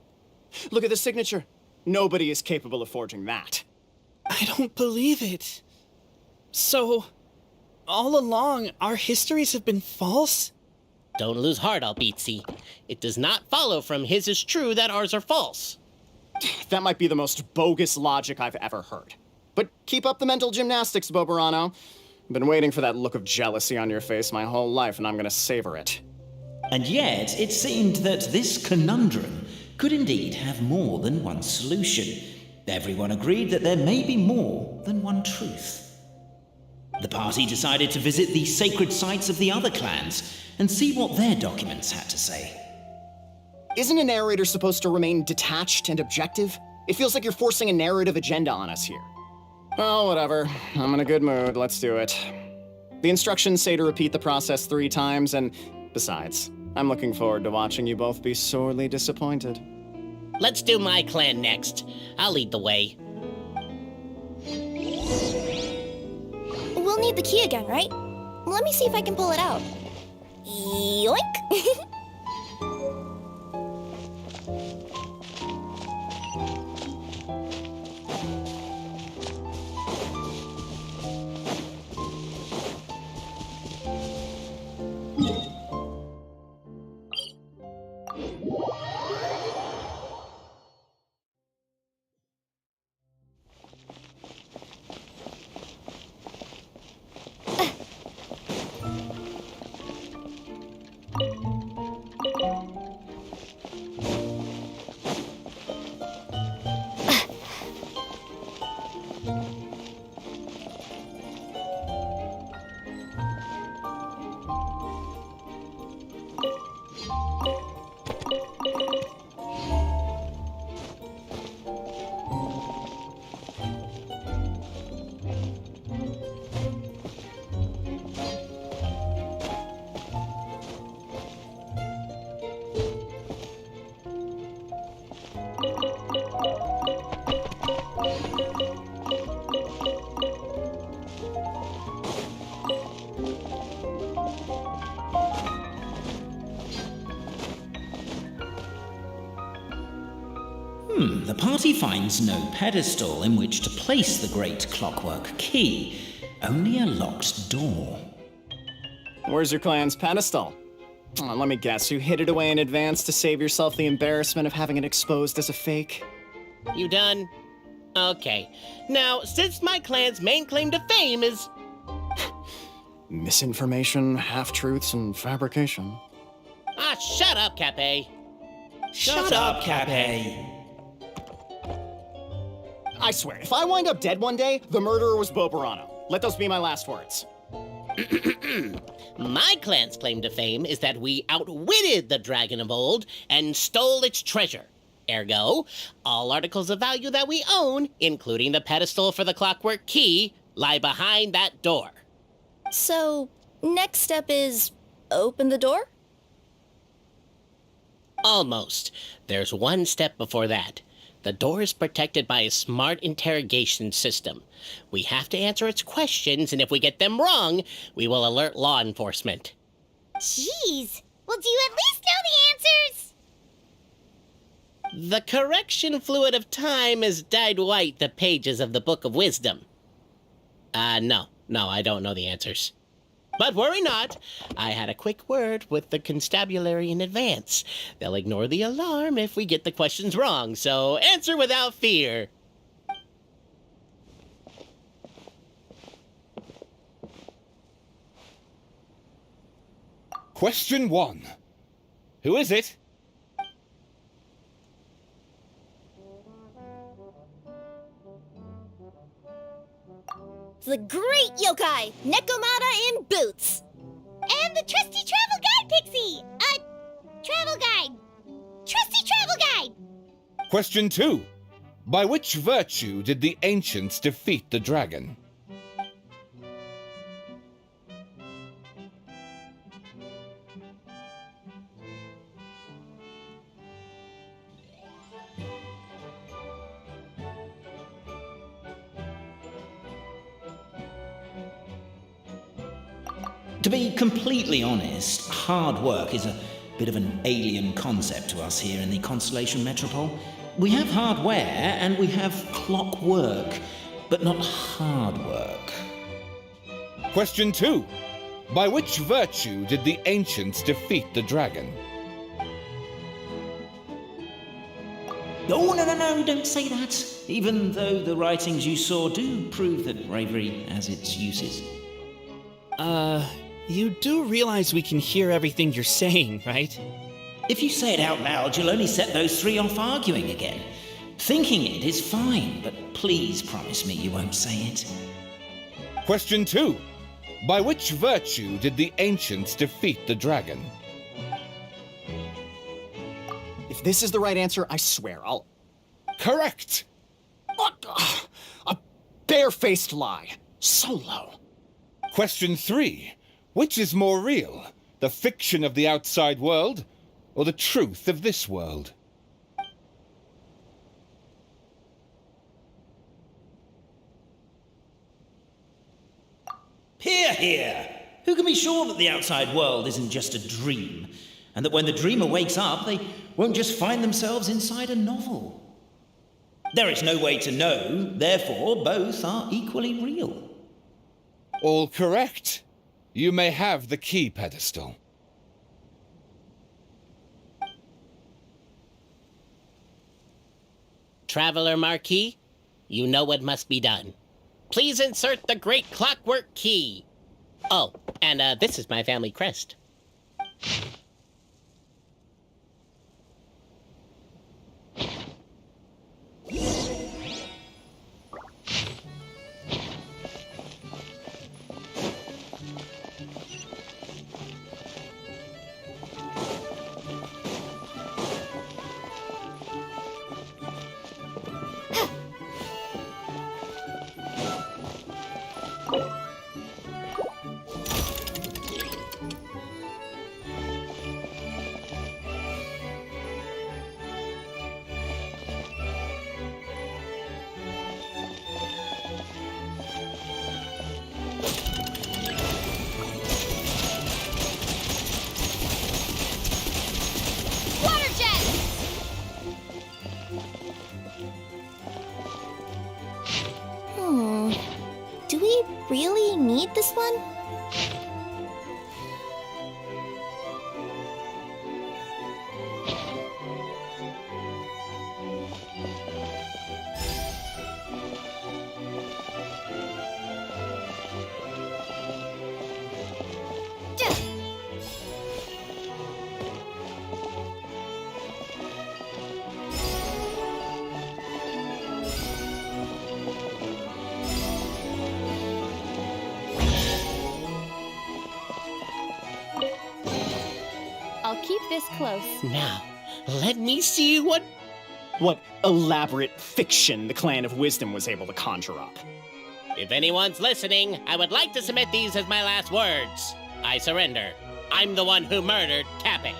S11: Look at the signature. Nobody is capable of forging that.
S9: I don't believe it. So, all along, our histories have been false?
S10: Don't lose heart, Albizzi. It does not follow from his is true that ours are false.
S11: That might be the most bogus logic I've ever heard. But keep up the mental gymnastics, Boberano. I've been waiting for that look of jealousy on your face my whole life, and I'm gonna savor it.
S8: And yet, it seemed that this conundrum could indeed have more than one solution. Everyone agreed that there may be more than one truth. The party decided to visit the sacred sites of the other clans and see what their documents had to say.
S11: Isn't a narrator supposed to remain detached and objective? It feels like you're forcing a narrative agenda on us here. Oh, whatever. I'm in a good mood. Let's do it. The instructions say to repeat the process 3 times, and besides, I'm looking forward to watching you both be sorely disappointed.
S10: Let's do my clan next. I'll lead the way.
S2: We'll need the key again, right? Let me see if I can pull it out. Yoink!
S8: The party finds no pedestal in which to place the great clockwork key, only a locked door.
S11: Where's your clan's pedestal? Let me guess, you hid it away in advance to save yourself the embarrassment of having it exposed as a fake?
S10: You done? Okay. Now, since my clan's main claim to fame is...
S11: Misinformation, half-truths, and fabrication.
S10: Ah, shut up, Cape.
S8: Shut up, Cape.
S11: I swear, if I wind up dead one day, the murderer was Boberano. Let those be my last words.
S10: My clan's claim to fame is that we outwitted the dragon of old and stole its treasure. Ergo, all articles of value that we own, including the pedestal for the clockwork key, lie behind that door.
S2: So, next step is open the door?
S10: Almost. There's one step before that. The door is protected by a smart interrogation system. We have to answer its questions, and if we get them wrong, we will alert law enforcement.
S3: Jeez. Well, do you at least know the answers?
S10: The correction fluid of time has dyed white the pages of the Book of Wisdom. No, I don't know the answers. But worry not. I had a quick word with the constabulary in advance. They'll ignore the alarm if we get the questions wrong, so answer without fear.
S12: Question 1. Who is it?
S2: The great yokai, Nekomata in boots.
S3: And the trusty travel guide, Pixie! Travel guide. Trusty travel guide!
S12: Question 2. By which virtue did the ancients defeat the dragon?
S8: To be completely honest, hard work is a bit of an alien concept to us here in the Constellation Metropole. We have hardware and we have clockwork, but not hard work.
S12: Question 2. By which virtue did the ancients defeat the dragon?
S8: Oh, no, don't say that. Even though the writings you saw do prove that bravery has its uses.
S9: You do realize we can hear everything you're saying, right?
S8: If you say it out loud, you'll only set those 3 off arguing again. Thinking it is fine, but please promise me you won't say it.
S12: Question 2. By which virtue did the ancients defeat the dragon?
S11: If this is the right answer, I swear I'll...
S12: Correct!
S11: What? A barefaced lie. So low.
S12: Question 3. Which is more real? The fiction of the outside world, or the truth of this world?
S8: Hear, hear! Who can be sure that the outside world isn't just a dream, and that when the dreamer wakes up, they won't just find themselves inside a novel? There is no way to know, therefore both are equally real.
S12: All correct. You may have the key pedestal.
S10: Traveler Marquis, you know what must be done. Please insert the great clockwork key. Oh, and this is my family crest.
S2: Do we really need this one?
S4: I'll keep this close.
S10: Now, let me see what
S11: elaborate fiction the Clan of Wisdom was able to conjure up.
S10: If anyone's listening, I would like to submit these as my last words. I surrender. I'm the one who murdered Cappy.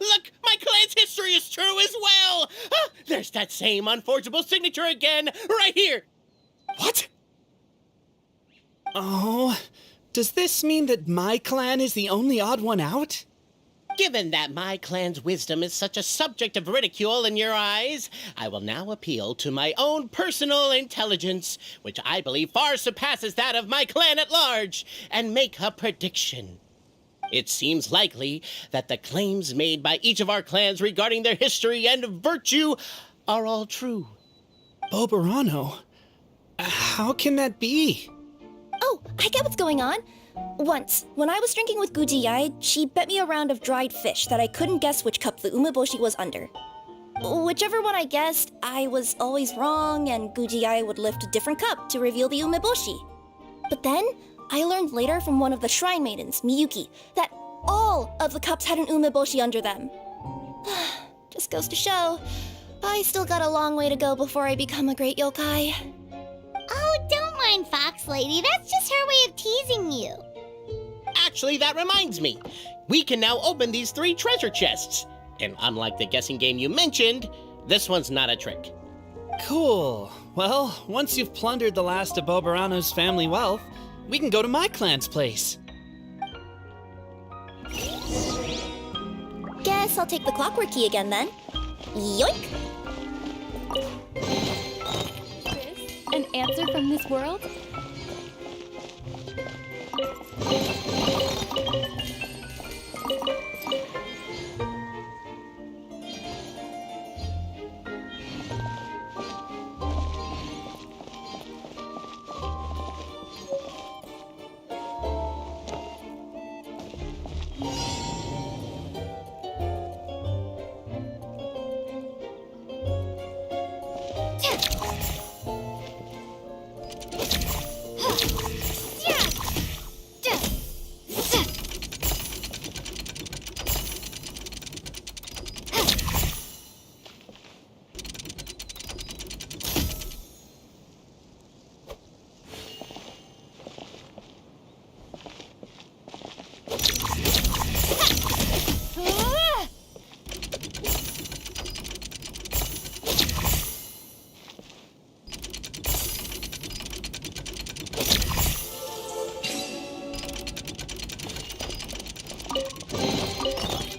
S10: Look! My clan's history is true as well! There's that same unforgeable signature again, right here!
S11: What? Oh, does this mean that my clan is the only odd one out?
S10: Given that my clan's wisdom is such a subject of ridicule in your eyes, I will now appeal to my own personal intelligence, which I believe far surpasses that of my clan at large, and make a prediction. It seems likely that the claims made by each of our clans regarding their history and virtue are all true.
S11: Boberano? How can that be?
S2: Oh, I get what's going on. Once, when I was drinking with Gujiyai, she bet me a round of dried fish that I couldn't guess which cup the umeboshi was under. Whichever one I guessed, I was always wrong, and Gujiyai would lift a different cup to reveal the umeboshi. But then, I learned later from one of the Shrine Maidens, Miyuki, that all of the cups had an umeboshi under them. Just goes to show, I still got a long way to go before I become a great yokai.
S3: Oh, don't mind Fox Lady. That's just her way of teasing you.
S10: Actually, that reminds me. We can now open these 3 treasure chests. And unlike the guessing game you mentioned, this one's not a trick.
S9: Cool. Well, once you've plundered the last of Bobarano's family wealth, we can go to my clan's place.
S2: Guess I'll take the clockwork key again then. Yoink!
S13: An answer from this world?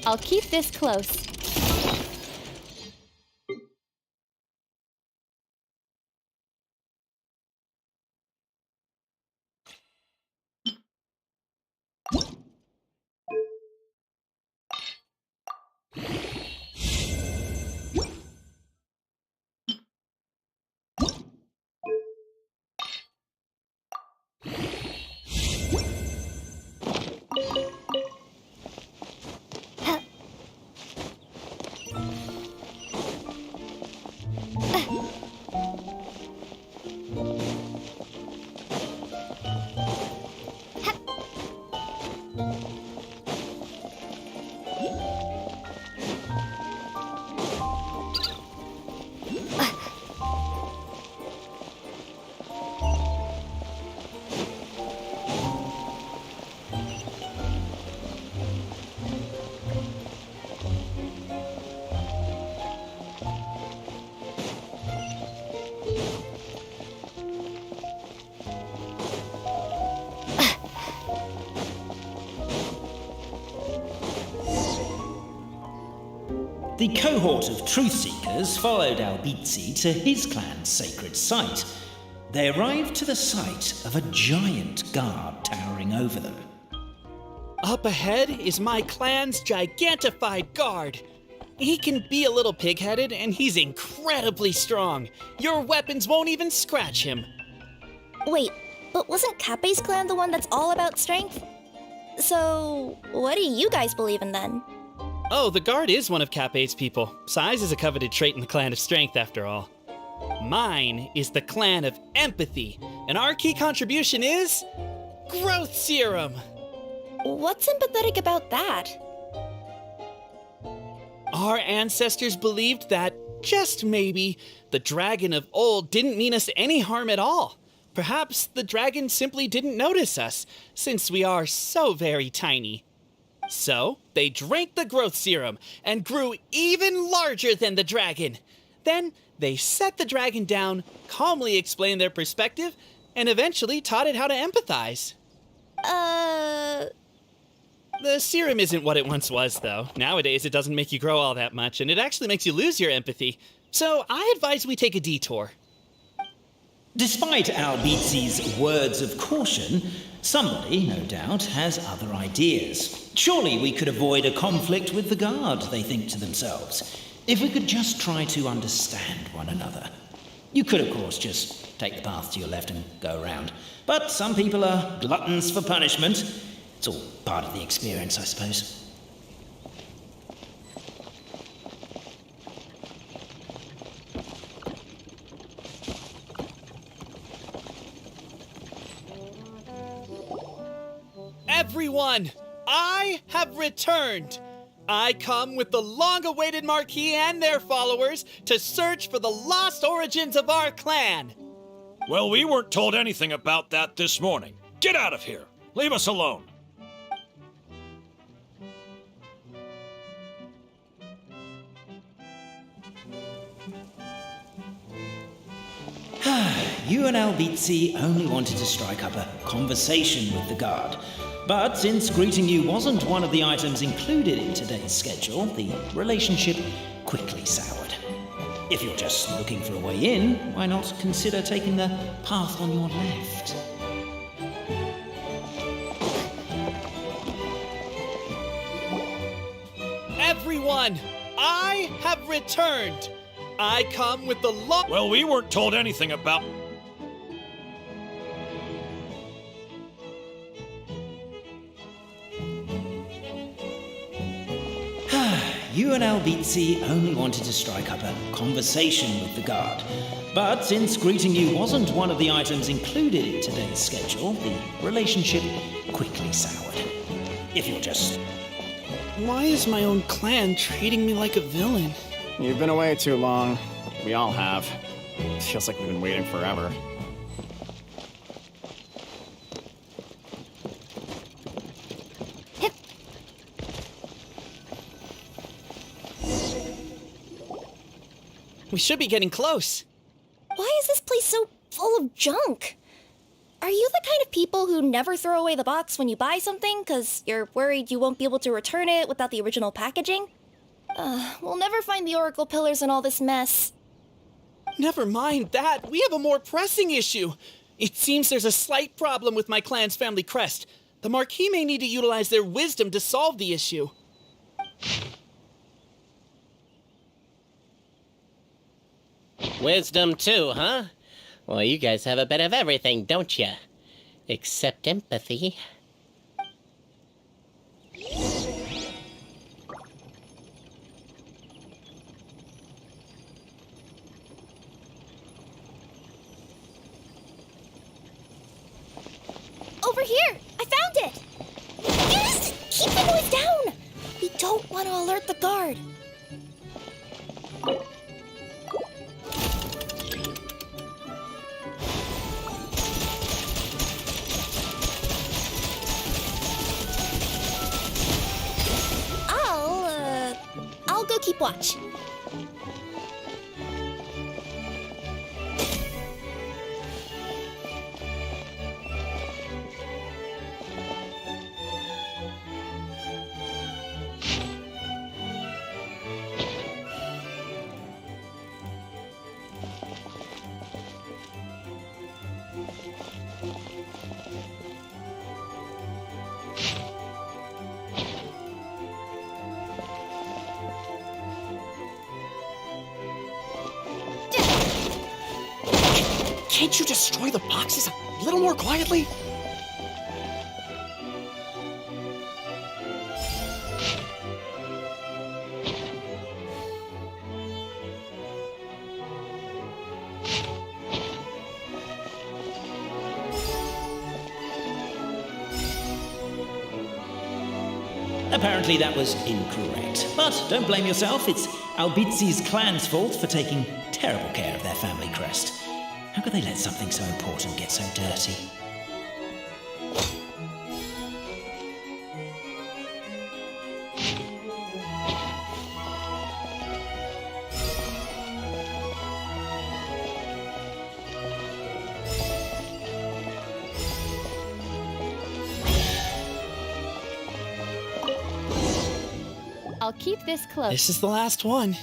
S13: I'll keep this close.
S8: The cohort of truth seekers followed Albizzi to his clan's sacred site. They arrived to the site of a giant guard towering over them.
S9: Up ahead is my clan's gigantified guard. He can be a little pig-headed, and he's incredibly strong. Your weapons won't even scratch him.
S2: Wait, but wasn't Kappe's clan the one that's all about strength? So, what do you guys believe in then?
S9: Oh, the guard is one of Kappe's people. Size is a coveted trait in the clan of strength, after all. Mine is the clan of empathy, and our key contribution is growth serum.
S2: What's empathetic about that?
S9: Our ancestors believed that, just maybe, the dragon of old didn't mean us any harm at all. Perhaps the dragon simply didn't notice us, since we are so very tiny. So, they drank the growth serum and grew even larger than the dragon. Then, they set the dragon down, calmly explained their perspective, and eventually taught it how to empathize. The serum isn't what it once was, though. Nowadays, it doesn't make you grow all that much, and it actually makes you lose your empathy. So, I advise we take a detour.
S8: Despite Albizzi's words of caution, somebody, no doubt, has other ideas. Surely we could avoid a conflict with the guard, they think to themselves, if we could just try to understand one another. You could, of course, just take the path to your left and go around. But some people are gluttons for punishment. It's all part of the experience, I suppose.
S9: Everyone, I have returned. I come with the long-awaited Marquis and their followers to search for the lost origins of our clan.
S6: Well, we weren't told anything about that this morning. Get out of here. Leave us alone.
S8: You and Albizzi only wanted to strike up a conversation with the guard. But since greeting you wasn't one of the items included in today's schedule, the relationship quickly soured. If you're just looking for a way in, why not consider taking the path on your left?
S9: Everyone, I have returned. I come with the long...
S6: Well, we weren't told anything about...
S8: You and Albizzi only wanted to strike up a conversation with the guard. But since greeting you wasn't one of the items included in today's schedule, the relationship quickly soured. If you're just...
S9: Why is my own clan treating me like a villain?
S11: You've been away too long. We all have. It feels like we've been waiting forever.
S9: We should be getting close.
S2: Why is this place so full of junk? Are you the kind of people who never throw away the box when you buy something because you're worried you won't be able to return it without the original packaging? We'll never find the Oracle Pillars in all this mess.
S9: Never mind that. We have a more pressing issue. It seems there's a slight problem with my clan's family crest. The Marquis may need to utilize their wisdom to solve the issue.
S10: Wisdom too, huh? Well, you guys have a bit of everything, don't you? Except empathy.
S2: Over here! I found it! Yes! Keep the noise down! We don't want to alert the guard. I'll go keep watch.
S11: Can't you destroy the boxes a little more quietly?
S8: Apparently that was incorrect. But don't blame yourself, it's Albizzi's clan's fault for taking terrible care of their family crest. How could they let something so important get so dirty?
S13: I'll keep this close.
S9: This is the last one.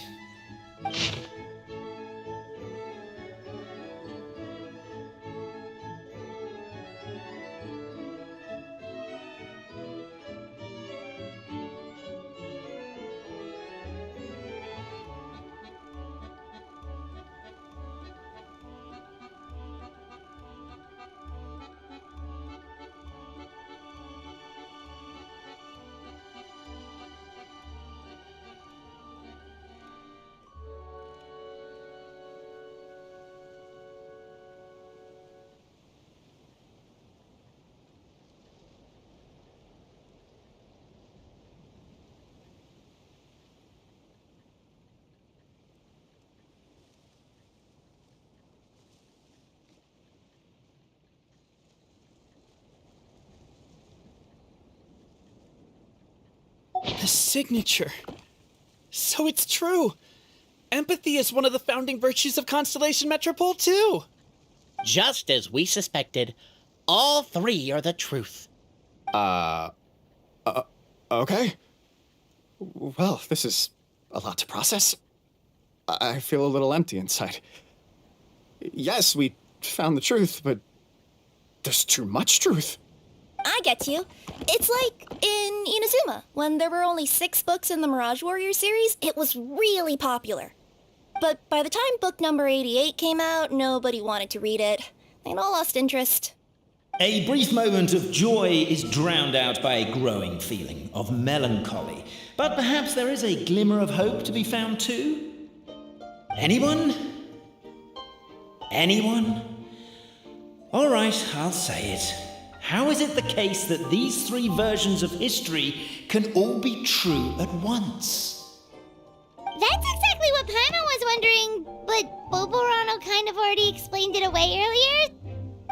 S9: The signature. So it's true. Empathy is one of the founding virtues of Constellation Metropole, too.
S10: Just as we suspected, all three are the truth.
S11: Okay. Well, this is a lot to process. I feel a little empty inside. Yes, we found the truth, but there's too much truth.
S2: I get you. It's like in Inazuma, when there were only 6 books in the Mirage Warrior series, it was really popular. But by the time book number 88 came out, nobody wanted to read it. They'd all lost interest.
S8: A brief moment of joy is drowned out by a growing feeling of melancholy. But perhaps there is a glimmer of hope to be found too? Anyone? Anyone? All right, I'll say it. How is it the case that these 3 versions of history can all be true at once?
S3: That's exactly what Paimon was wondering, but Boborano kind of already explained it away earlier.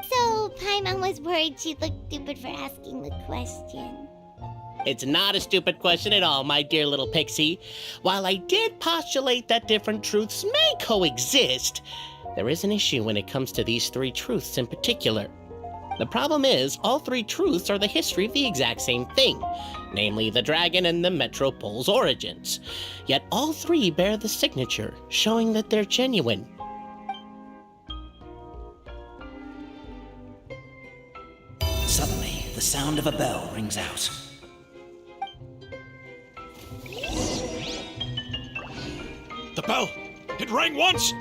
S3: So Paimon was worried she'd look stupid for asking the question.
S10: It's not a stupid question at all, my dear little pixie. While I did postulate that different truths may coexist, there is an issue when it comes to these 3 truths in particular. The problem is, all 3 truths are the history of the exact same thing, namely the dragon and the Metropole's origins. Yet all 3 bear the signature, showing that they're genuine.
S8: Suddenly, the sound of a bell rings out.
S6: The bell! It rang once!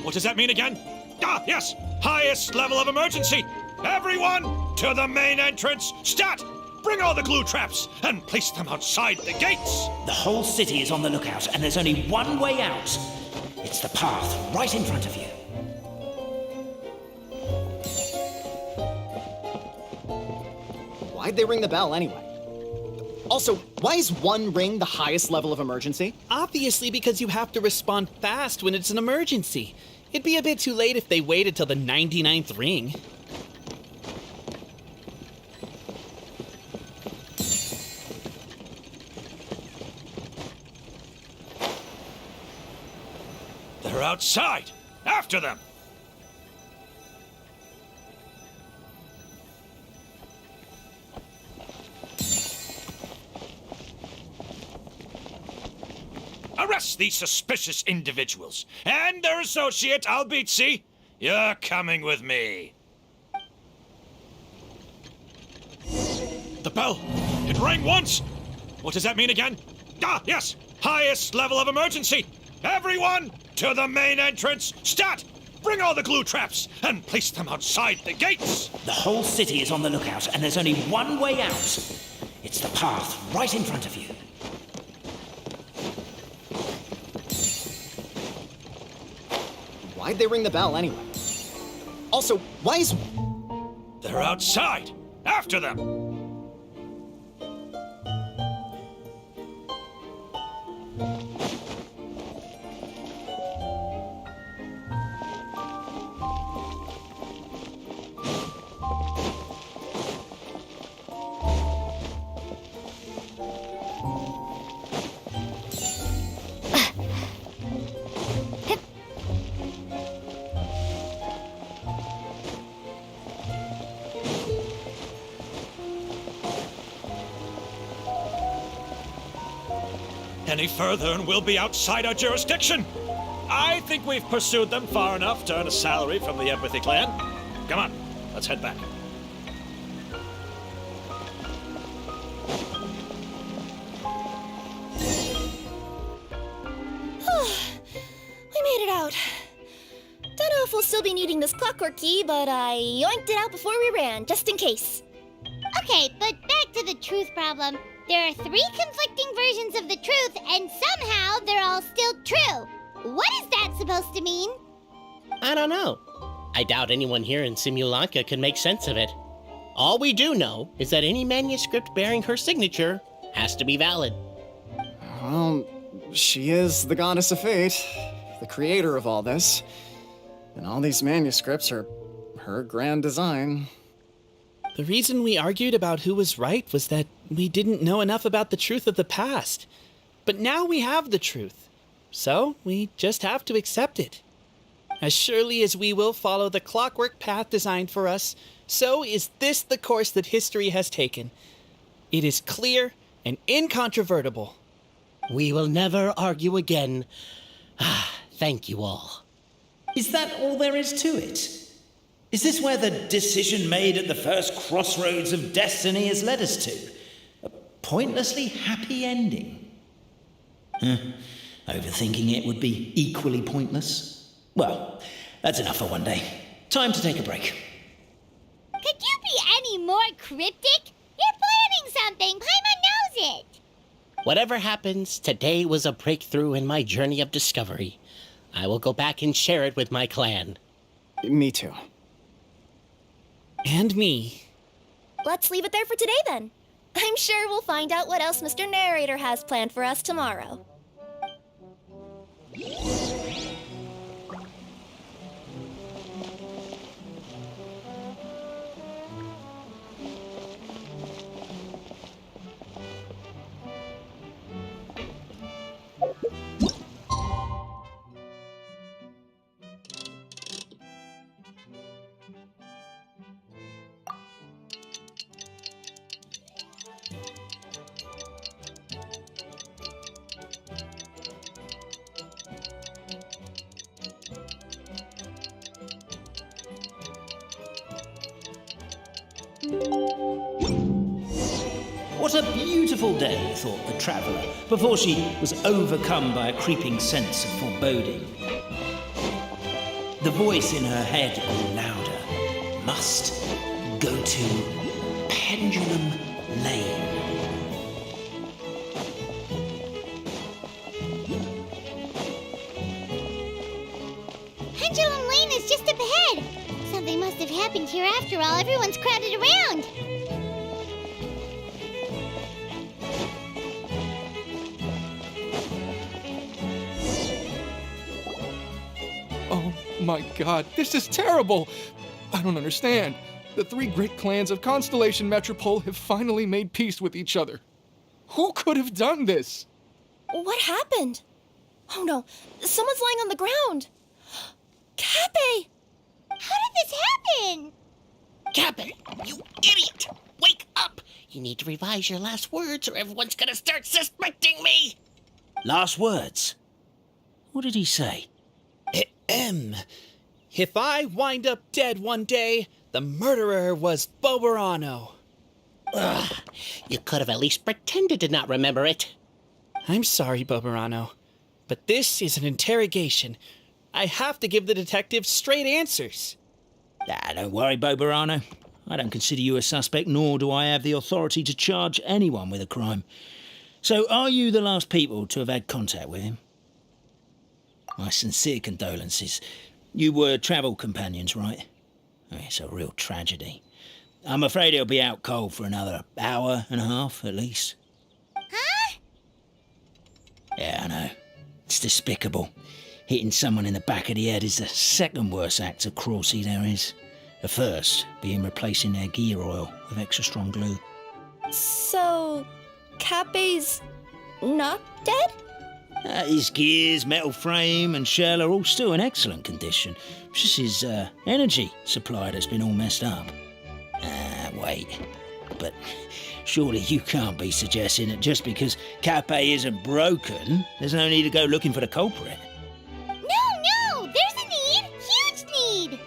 S6: What does that mean again? Ah, yes! Highest level of emergency! Everyone, to the main entrance! Stat! Bring all the glue traps and place them outside the gates!
S8: The whole city is on the lookout, and there's only one way out. It's the path right in front of you.
S11: Why'd they ring the bell anyway? Also, why is 1 ring the highest level of emergency?
S9: Obviously because you have to respond fast when it's an emergency. It'd be a bit too late if they waited till the 99th ring.
S6: They're outside! After them! Arrest these suspicious individuals and their associate, Albizzi. You're coming with me. The bell. It rang once. What does that mean again? Ah, yes. Highest level of emergency. Everyone, to the main entrance. Stat! Bring all the glue traps and place them outside the gates.
S8: The whole city is on the lookout, and there's only one way out. It's the path right in front of you.
S11: Why'd they ring the bell anyway? Also, why is...
S6: They're outside. After them. Any further and we'll be outside our jurisdiction. I think we've pursued them far enough to earn a salary from the Empathy Clan. Come on, let's head back.
S2: We made it out. Don't know if we'll still be needing this clockwork key, but I yoinked it out before we ran, just in case.
S3: Okay, but back to the truth problem. There are 3 conflicting versions of the truth, and somehow they're all still true. What is that supposed to mean?
S10: I don't know. I doubt anyone here in Simulanka could make sense of it. All we do know is that any manuscript bearing her signature has to be valid.
S11: Well, she is the goddess of fate, the creator of all this. And all these manuscripts are her grand design.
S9: The reason we argued about who was right was that we didn't know enough about the truth of the past. But now we have the truth, so we just have to accept it. As surely as we will follow the clockwork path designed for us, so is this the course that history has taken. It is clear and incontrovertible.
S10: We will never argue again. Thank you all.
S8: Is that all there is to it? Is this where the decision made at the first crossroads of destiny has led us to? A pointlessly happy ending? Overthinking it would be equally pointless. Well, that's enough for one day. Time to take a break.
S3: Could you be any more cryptic? You're planning something. Paimon knows it.
S10: Whatever happens, today was a breakthrough in my journey of discovery. I will go back and share it with my clan.
S11: Me too.
S9: And me.
S2: Let's leave it there for today then. I'm sure we'll find out what else Mr. Narrator has planned for us tomorrow.
S8: What a beautiful day, thought the traveller, before she was overcome by a creeping sense of foreboding. The voice in her head grew louder. Must go to Pendulum Lane.
S3: Pendulum Lane is just up ahead. Something must have happened here after all. Everyone's crowded around.
S14: Oh my god, this is terrible! I don't understand. The three great clans of Constellation Metropole have finally made peace with each other. Who could have done this?
S2: What happened? Oh no, someone's lying on the ground. Cappe!
S3: How did this happen?
S10: Cappe, you idiot! Wake up! You need to revise your last words or everyone's gonna start suspecting me!
S8: Last words? What did he say?
S9: If I wind up dead one day, the murderer was Boberano.
S10: Ugh, you could have at least pretended to not remember it.
S9: I'm sorry, Boberano, but this is an interrogation. I have to give the detective straight answers.
S8: Don't worry, Boberano. I don't consider you a suspect, nor do I have the authority to charge anyone with a crime. So, are you the last people to have had contact with him? My sincere condolences. You were travel companions, right? It's a real tragedy. I'm afraid he'll be out cold for another hour and a half, at least.
S3: Huh?
S8: Yeah, I know. It's despicable. Hitting someone in the back of the head is the second worst act of cruelty there is. The first being replacing their gear oil with extra strong glue.
S2: So, Cappe's not dead?
S8: His gears, metal frame and shell are all still in excellent condition. It's just his energy supply that's been all messed up. Wait. But surely you can't be suggesting that just because Cappe isn't broken, there's no need to go looking for the culprit.
S3: No, there's a need. Huge need.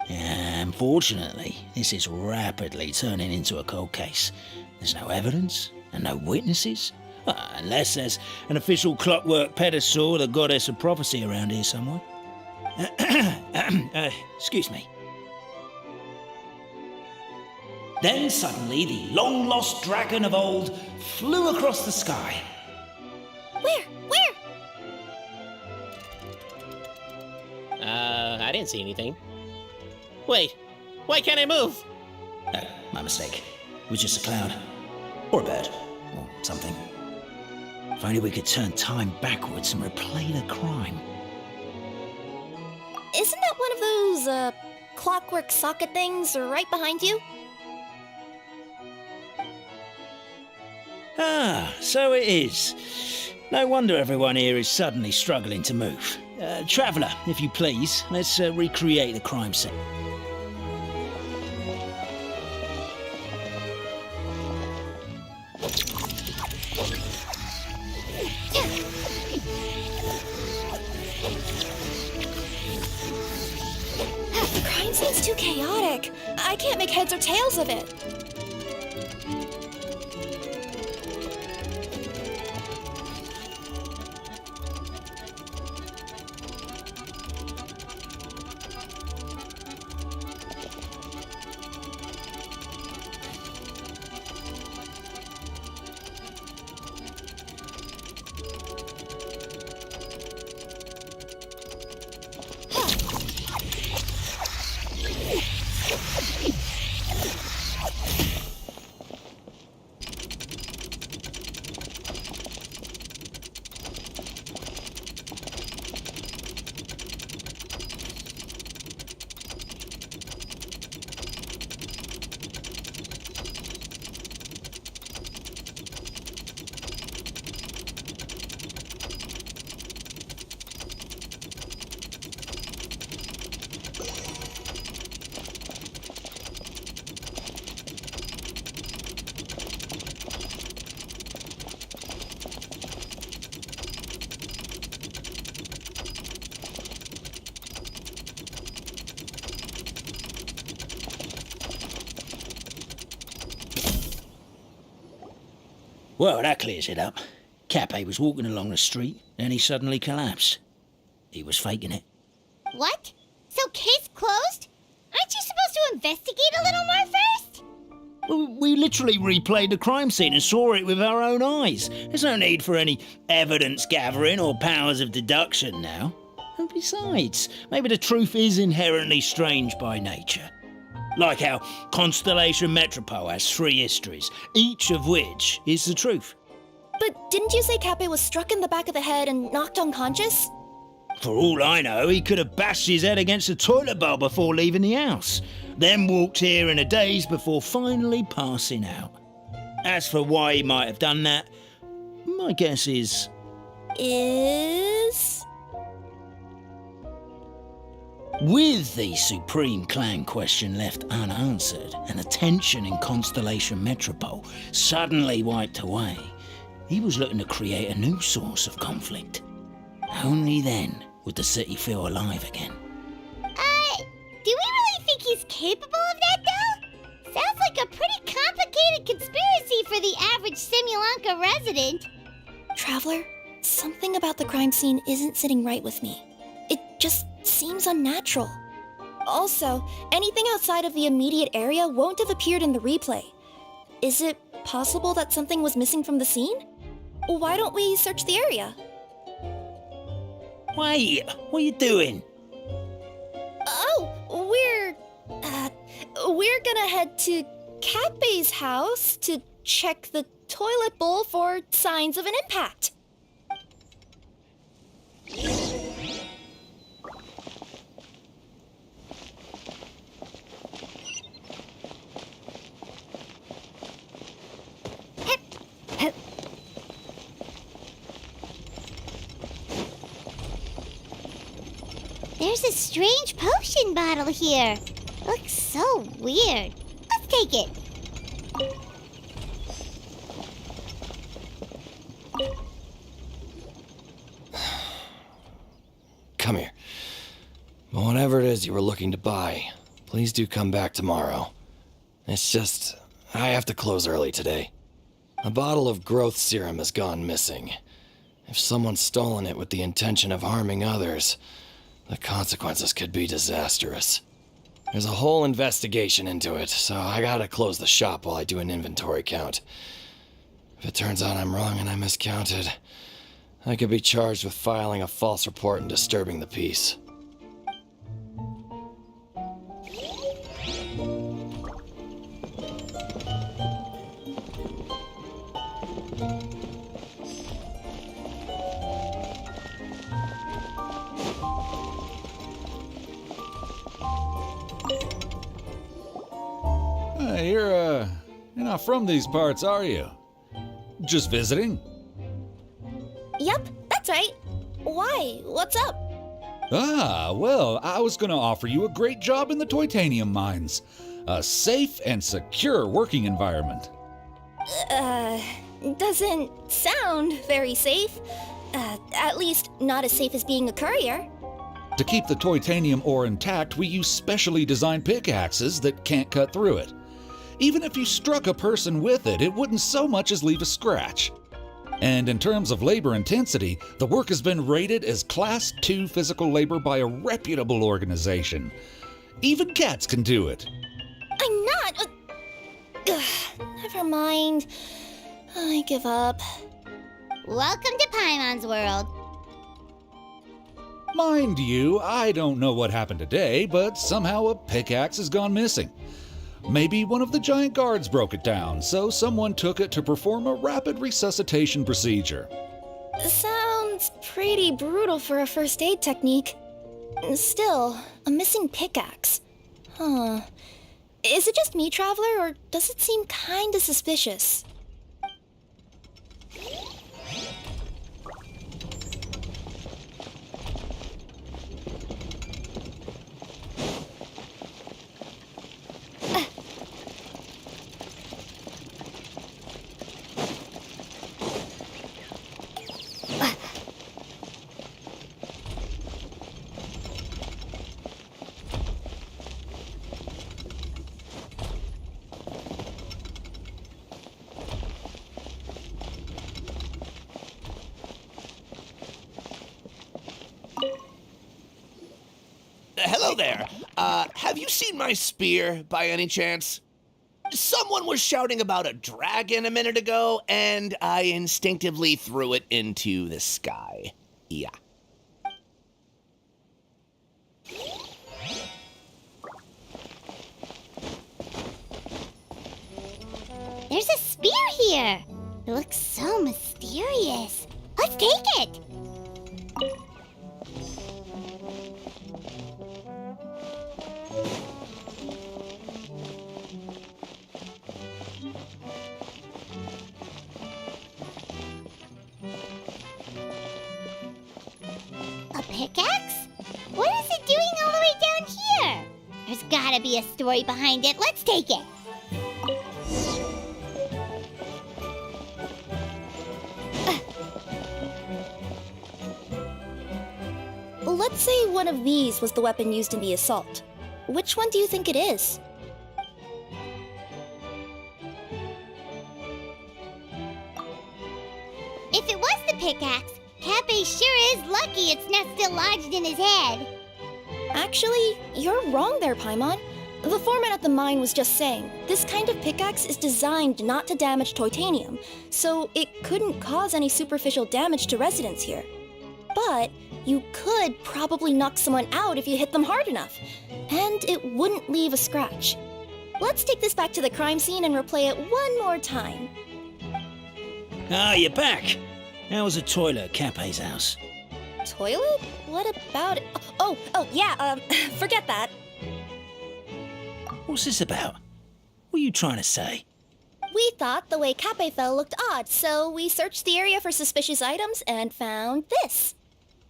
S8: Unfortunately, this is rapidly turning into a cold case. There's no evidence and no witnesses. Unless there's an official clockwork pedestal, the goddess of prophecy around here somewhere. Excuse me. Then suddenly the long-lost dragon of old flew across the sky.
S2: Where?
S10: I didn't see anything. Wait, why can't I move?
S8: No, my mistake. It was just a cloud. Or a bird. Or something. If only we could turn time backwards and replay the crime.
S2: Isn't that one of those, clockwork socket things right behind you?
S8: Ah, so it is. No wonder everyone here is suddenly struggling to move. Traveller, if you please, let's recreate the crime scene.
S2: The crime scene's too chaotic. I can't make heads or tails of it.
S8: Well, that clears it up. Cappe was walking along the street, and he suddenly collapsed. He was faking it.
S3: What? So case closed? Aren't you supposed to investigate a little more first?
S8: Well, we literally replayed the crime scene and saw it with our own eyes. There's no need for any evidence gathering or powers of deduction now. And besides, maybe the truth is inherently strange by nature. Like how Constellation Metropole has 3 histories, each of which is the truth.
S2: But didn't you say Cappe was struck in the back of the head and knocked unconscious?
S8: For all I know, he could have bashed his head against the toilet bowl before leaving the house, then walked here in a daze before finally passing out. As for why he might have done that, my guess is... With the Supreme Clan question left unanswered and the tension in Constellation Metropole suddenly wiped away, he was looking to create a new source of conflict. Only then would the city feel alive again.
S3: Do we really think he's capable of that, though? Sounds like a pretty complicated conspiracy for the average Simulanka resident.
S2: Traveler, something about the crime scene isn't sitting right with me. It just seems unnatural. Also, anything outside of the immediate area won't have appeared in the replay. Is it possible that something was missing from the scene? Why don't we search the area?
S8: Wait, what are you doing?
S2: Oh, we're gonna head to Cappe's house to check the toilet bowl for signs of an impact.
S3: There's a strange potion bottle here. Looks so weird. Let's take it.
S5: Come here. Whatever it is you were looking to buy, please do come back tomorrow. It's just, I have to close early today. A bottle of growth serum has gone missing. If someone's stolen it with the intention of harming others, the consequences could be disastrous. There's a whole investigation into it, so I gotta close the shop while I do an inventory count. If it turns out I'm wrong and I miscounted, I could be charged with filing a false report and disturbing the peace.
S15: You're not from these parts, are you? just visiting.
S2: Yep, that's right. Why? What's up?
S15: Ah, well, I was gonna offer you a great job in the Titanium mines. A safe and secure working environment.
S2: Doesn't sound very safe. At least not as safe as being a courier.
S15: To keep the titanium ore intact, we use specially designed pickaxes that can't cut through it. Even if you struck a person with it, it wouldn't so much as leave a scratch. And in terms of labor intensity, the work has been rated as Class 2 physical labor by a reputable organization. Even cats can do it.
S2: I'm not. Never mind. I give up.
S3: Welcome to Paimon's world.
S15: Mind you, I don't know what happened today, but somehow a pickaxe has gone missing. Maybe one of the giant guards broke it down, so someone took it to perform a rapid resuscitation procedure.
S2: Sounds pretty brutal for a first aid technique. Still, a missing pickaxe. Huh. Is it just me, Traveler, or does it seem kinda suspicious?
S10: Hello there. Have you seen my spear by any chance? Someone was shouting about a dragon a minute ago, and I instinctively threw it into the sky. Yeah.
S3: There's a spear here. It looks so mysterious. Let's take it. A pickaxe? What is it doing all the way down here? There's gotta be a story behind it. Let's take it.
S2: Let's say one of these was the weapon used in the assault. Which one do you think it is?
S3: If it was the pickaxe, Cappy sure is lucky it's not still lodged in his head.
S2: Actually, you're wrong there, Paimon. The foreman at the mine was just saying, this kind of pickaxe is designed not to damage titanium, so it couldn't cause any superficial damage to residents here. But you could probably knock someone out if you hit them hard enough, and it wouldn't leave a scratch. Let's take this back to the crime scene and replay it one more time.
S8: Ah, you're back. How was the toilet at Cape's house?
S2: Toilet? What about it? Oh, yeah, forget that.
S8: What's this about? What are you trying to say?
S2: We thought the way Cape fell looked odd, so we searched the area for suspicious items and found this.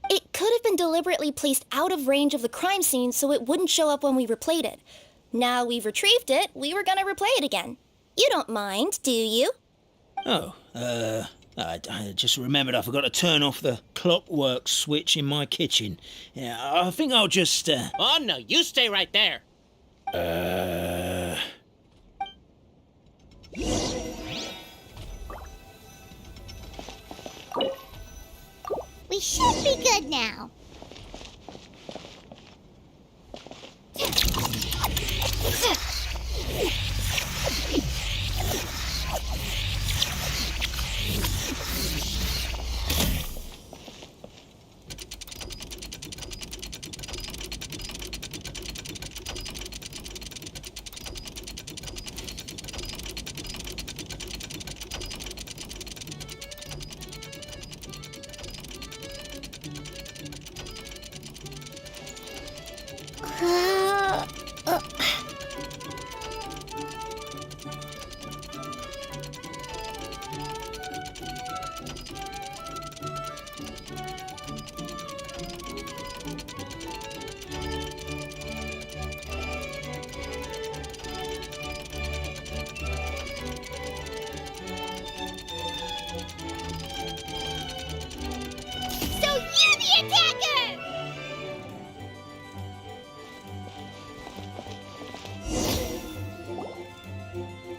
S2: It could have been deliberately placed out of range of the crime scene so it wouldn't show up when we replayed it. Now we've retrieved it, we were gonna replay it again. You don't mind, do you?
S8: Oh, I just remembered I forgot to turn off the clockwork switch in my kitchen. Yeah, I think I'll just,
S10: Oh, no, you stay right there.
S3: We should be good now.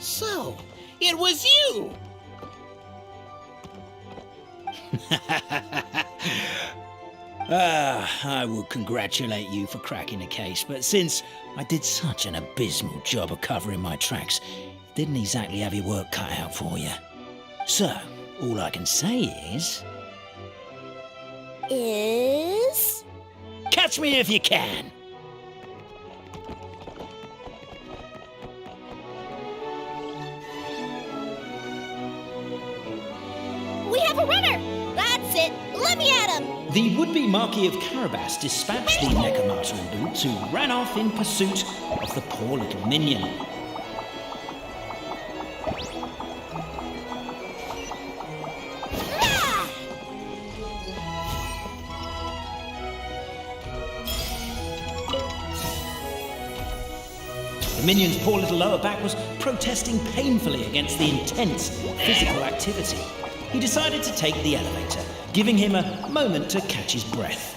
S10: So, it was you!
S8: I would congratulate you for cracking the case, but since I did such an abysmal job of covering my tracks, didn't exactly have your work cut out for you. So, all I can say is... Catch me if you can!
S2: We have a runner! That's it! Let me at him!
S8: The would-be Marquis of Carabas dispatched the Necromata in boots, who ran off in pursuit of the poor little minion. The minion's poor little lower back was protesting painfully against the intense physical activity. He decided to take the elevator, giving him a moment to catch his breath.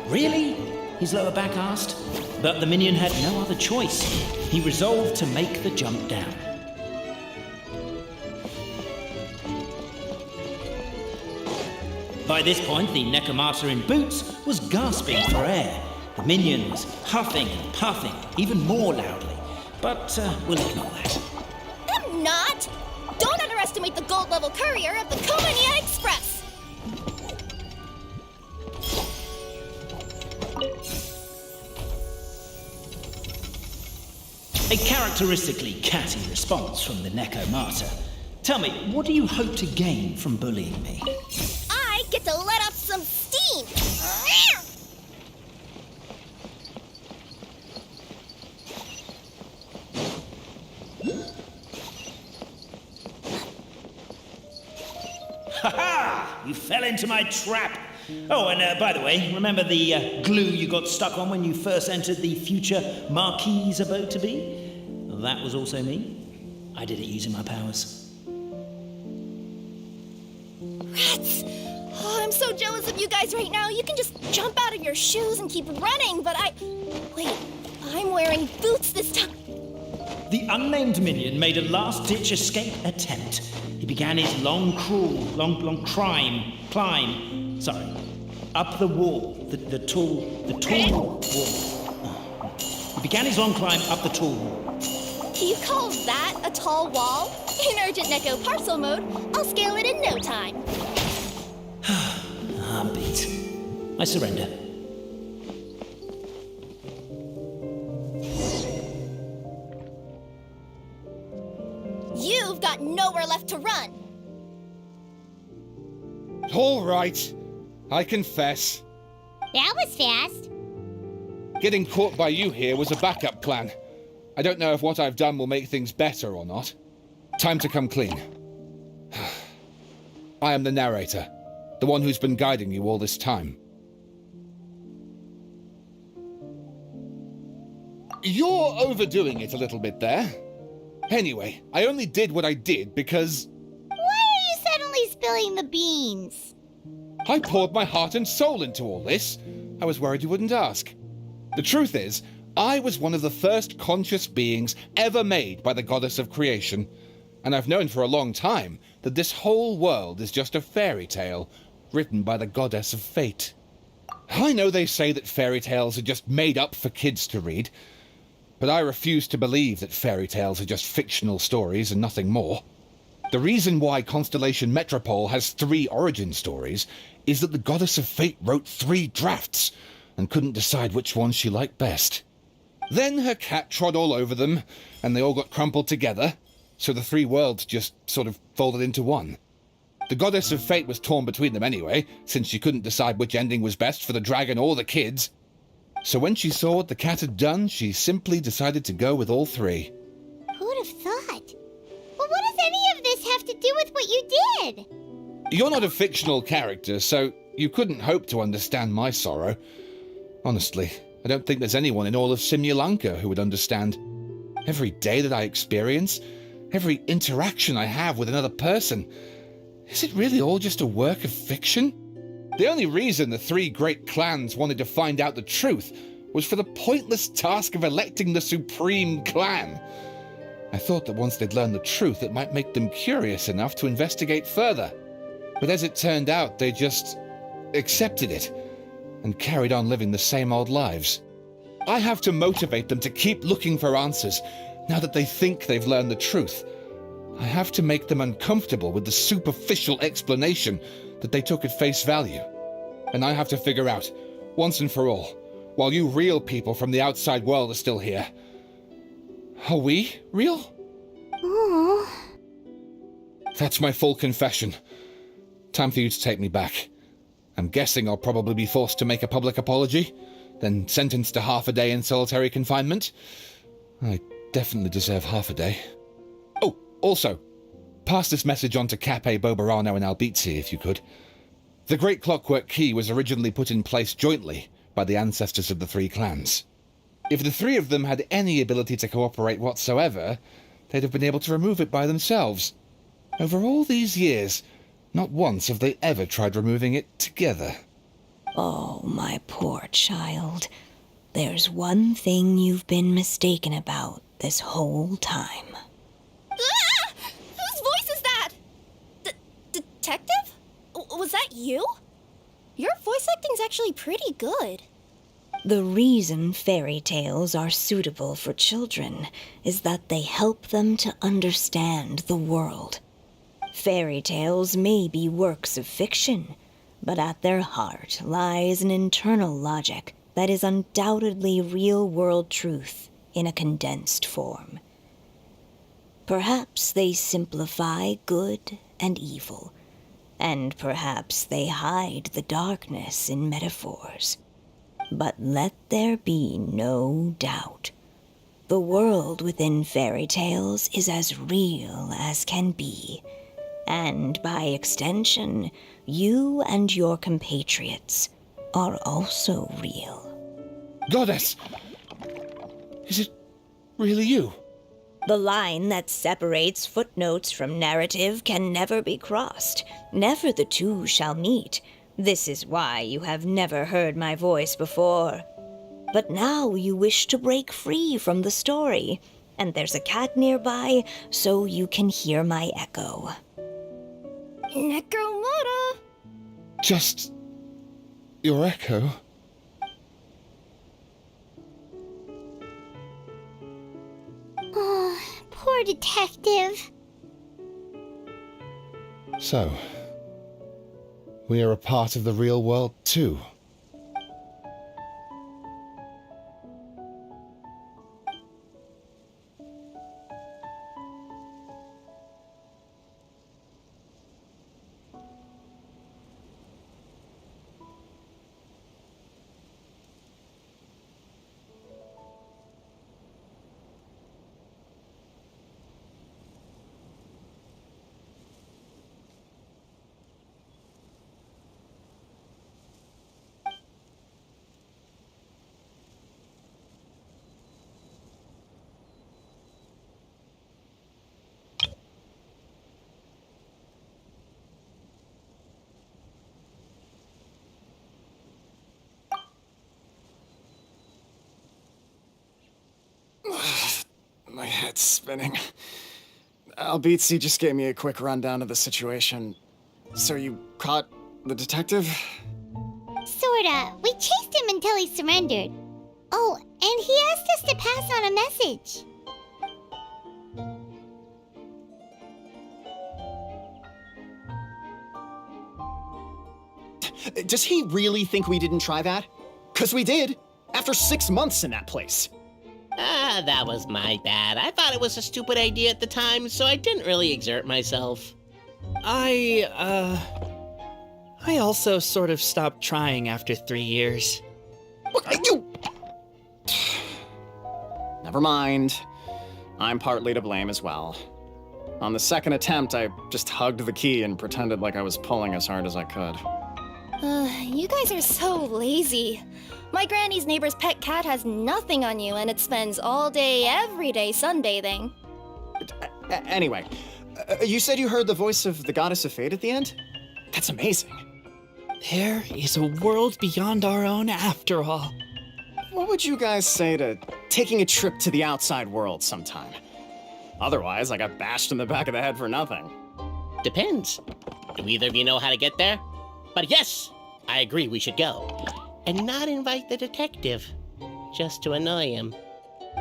S8: Really? His lower back asked. But the minion had no other choice. He resolved to make the jump down. By this point, the Necromata in boots was gasping for air. The minion was huffing and puffing, even more loudly. But we'll ignore that.
S2: I'm not! Don't underestimate the gold-level courier of the Komania Express!
S8: A characteristically catty response from the Necromata. Tell me, what do you hope to gain from bullying me?
S2: I get to let off some steam!
S8: Ha-ha! You fell into my trap! Oh, and by the way, remember the glue you got stuck on when you first entered the future Marquis' abode-to-be? Well, that was also me. I did it using my powers.
S2: Rats! Oh, I'm so jealous of you guys right now. You can just jump out of your shoes and keep running, but Wait, I'm wearing boots this time.
S8: The unnamed minion made a last-ditch escape attempt. He began his long climb, up the wall, the tall wall. He began his long climb up the tall wall.
S2: You call that a tall wall? In urgent Neko parcel mode, I'll scale it in no time.
S8: I'm beat. I surrender.
S2: You've got nowhere left to run.
S12: All right. I confess.
S3: That was fast.
S12: Getting caught by you here was a backup plan. I don't know if what I've done will make things better or not. Time to come clean. I am the narrator, the one who's been guiding you all this time. You're overdoing it a little bit there. Anyway, I only did what I did because...
S3: Why are you suddenly spilling the beans?
S12: I poured my heart and soul into all this. I was worried you wouldn't ask. The truth is, I was one of the first conscious beings ever made by the goddess of creation, and I've known for a long time that this whole world is just a fairy tale written by the goddess of fate. I know they say that fairy tales are just made up for kids to read, but I refuse to believe that fairy tales are just fictional stories and nothing more. The reason why Constellation Metropole has 3 origin stories is that the goddess of fate wrote 3 drafts and couldn't decide which one she liked best. Then her cat trod all over them, and they all got crumpled together, so the 3 worlds just sort of folded into one. The goddess of fate was torn between them anyway, since she couldn't decide which ending was best for the dragon or the kids. So when she saw what the cat had done, she simply decided to go with all 3.
S3: Who'd have thought? Well, what does any of this have to do with what you did?
S12: You're not a fictional character, so you couldn't hope to understand my sorrow. Honestly, I don't think there's anyone in all of Simulanka who would understand. Every day that I experience, every interaction I have with another person, is it really all just a work of fiction? The only reason the 3 great clans wanted to find out the truth was for the pointless task of electing the supreme clan. I thought that once they'd learned the truth, it might make them curious enough to investigate further. But as it turned out, they just accepted it and carried on living the same old lives. I have to motivate them to keep looking for answers now that they think they've learned the truth. I have to make them uncomfortable with the superficial explanation that they took at face value. And I have to figure out, once and for all, while you real people from the outside world are still here, are we real?
S3: Aww.
S12: That's my full confession. Time for you to take me back. I'm guessing I'll probably be forced to make a public apology, then sentenced to half a day in solitary confinement. I definitely deserve half a day. Oh, also, pass this message on to Cape, Bobarano, and Albizzi, if you could. The Great Clockwork Key was originally put in place jointly by the ancestors of the three clans. If the three of them had any ability to cooperate whatsoever, they'd have been able to remove it by themselves. Over all these years, not once have they ever tried removing it together.
S1: Oh, my poor child. There's one thing you've been mistaken about this whole time.
S2: Ah! Whose voice is that? Detective? Was that you? Your voice acting's actually pretty good.
S1: The reason fairy tales are suitable for children is that they help them to understand the world. Fairy tales may be works of fiction, but at their heart lies an internal logic that is undoubtedly real-world truth in a condensed form. Perhaps they simplify good and evil, and perhaps they hide the darkness in metaphors. But let there be no doubt. The world within fairy tales is as real as can be, and by extension, you and your compatriots are also real.
S12: Goddess! Is it really you?
S1: The line that separates footnotes from narrative can never be crossed. Never the two shall meet. This is why you have never heard my voice before. But now you wish to break free from the story, and there's a cat nearby, so you can hear my echo.
S2: Necromora!
S12: Just your echo?
S3: Oh, poor detective.
S12: So, we are a part of the real world too.
S11: My head's spinning. Albizzi just gave me a quick rundown of the situation. So you caught the detective?
S3: Sorta. We chased him until he surrendered. Oh, and he asked us to pass on a message.
S11: Does he really think we didn't try that? 'Cause we did, after 6 months in that place.
S10: Ah, that was my bad. I thought it was a stupid idea at the time, so I didn't really exert myself.
S9: I also sort of stopped trying after 3 years.
S11: You! Never mind. I'm partly to blame as well. On the second attempt, I just hugged the key and pretended like I was pulling as hard as I could.
S2: You guys are so lazy. My granny's neighbor's pet cat has nothing on you, and it spends all day, every day sunbathing.
S11: Anyway, you said you heard the voice of the Goddess of Fate at the end? That's amazing.
S9: There is a world beyond our own after all.
S11: What would you guys say to taking a trip to the outside world sometime? Otherwise, I got bashed in the back of the head for nothing.
S10: Depends. Do either of you know how to get there? But yes, I agree we should go. And not invite the detective, just to annoy him.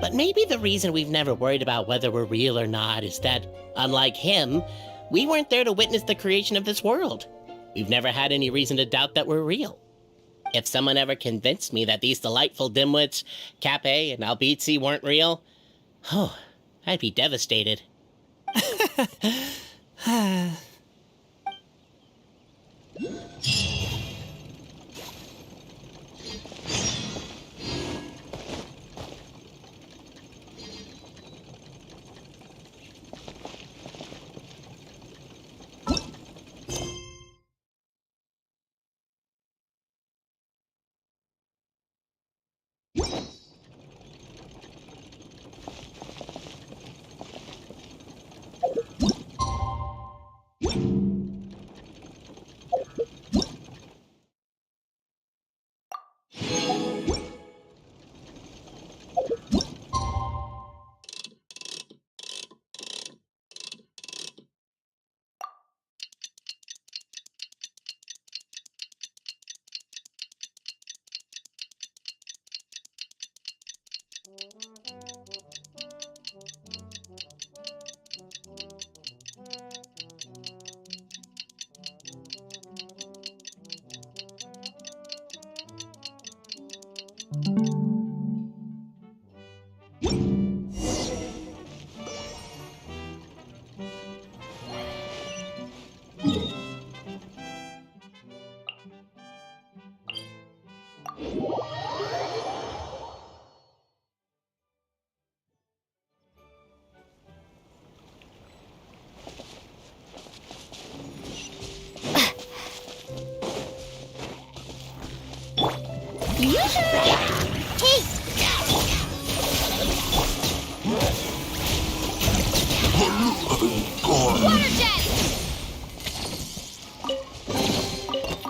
S10: But maybe the reason we've never worried about whether we're real or not is that, unlike him, we weren't there to witness the creation of this world. We've never had any reason to doubt that we're real. If someone ever convinced me that these delightful dimwits, Cape and Albizzi, weren't real, oh, I'd be devastated.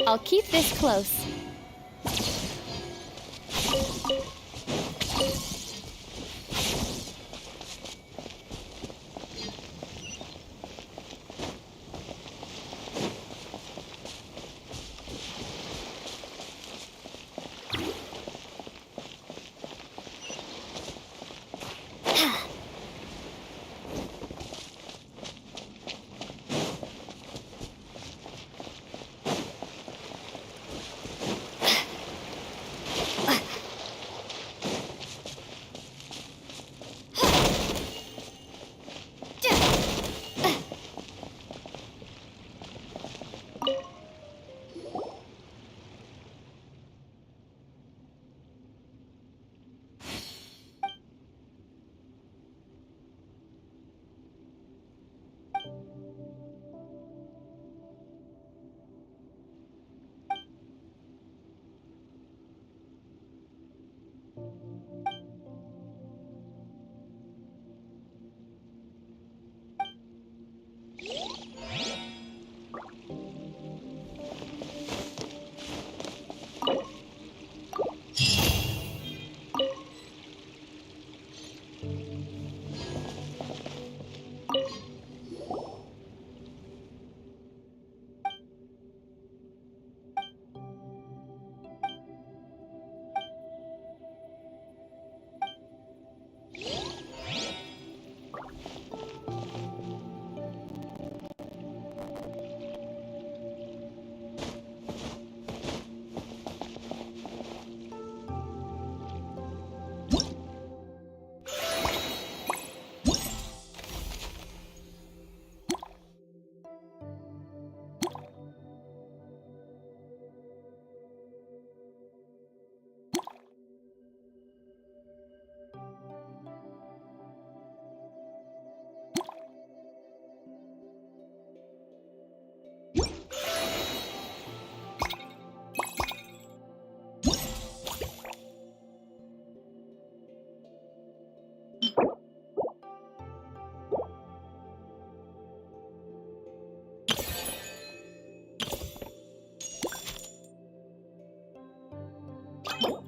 S13: I'll keep this close.
S3: You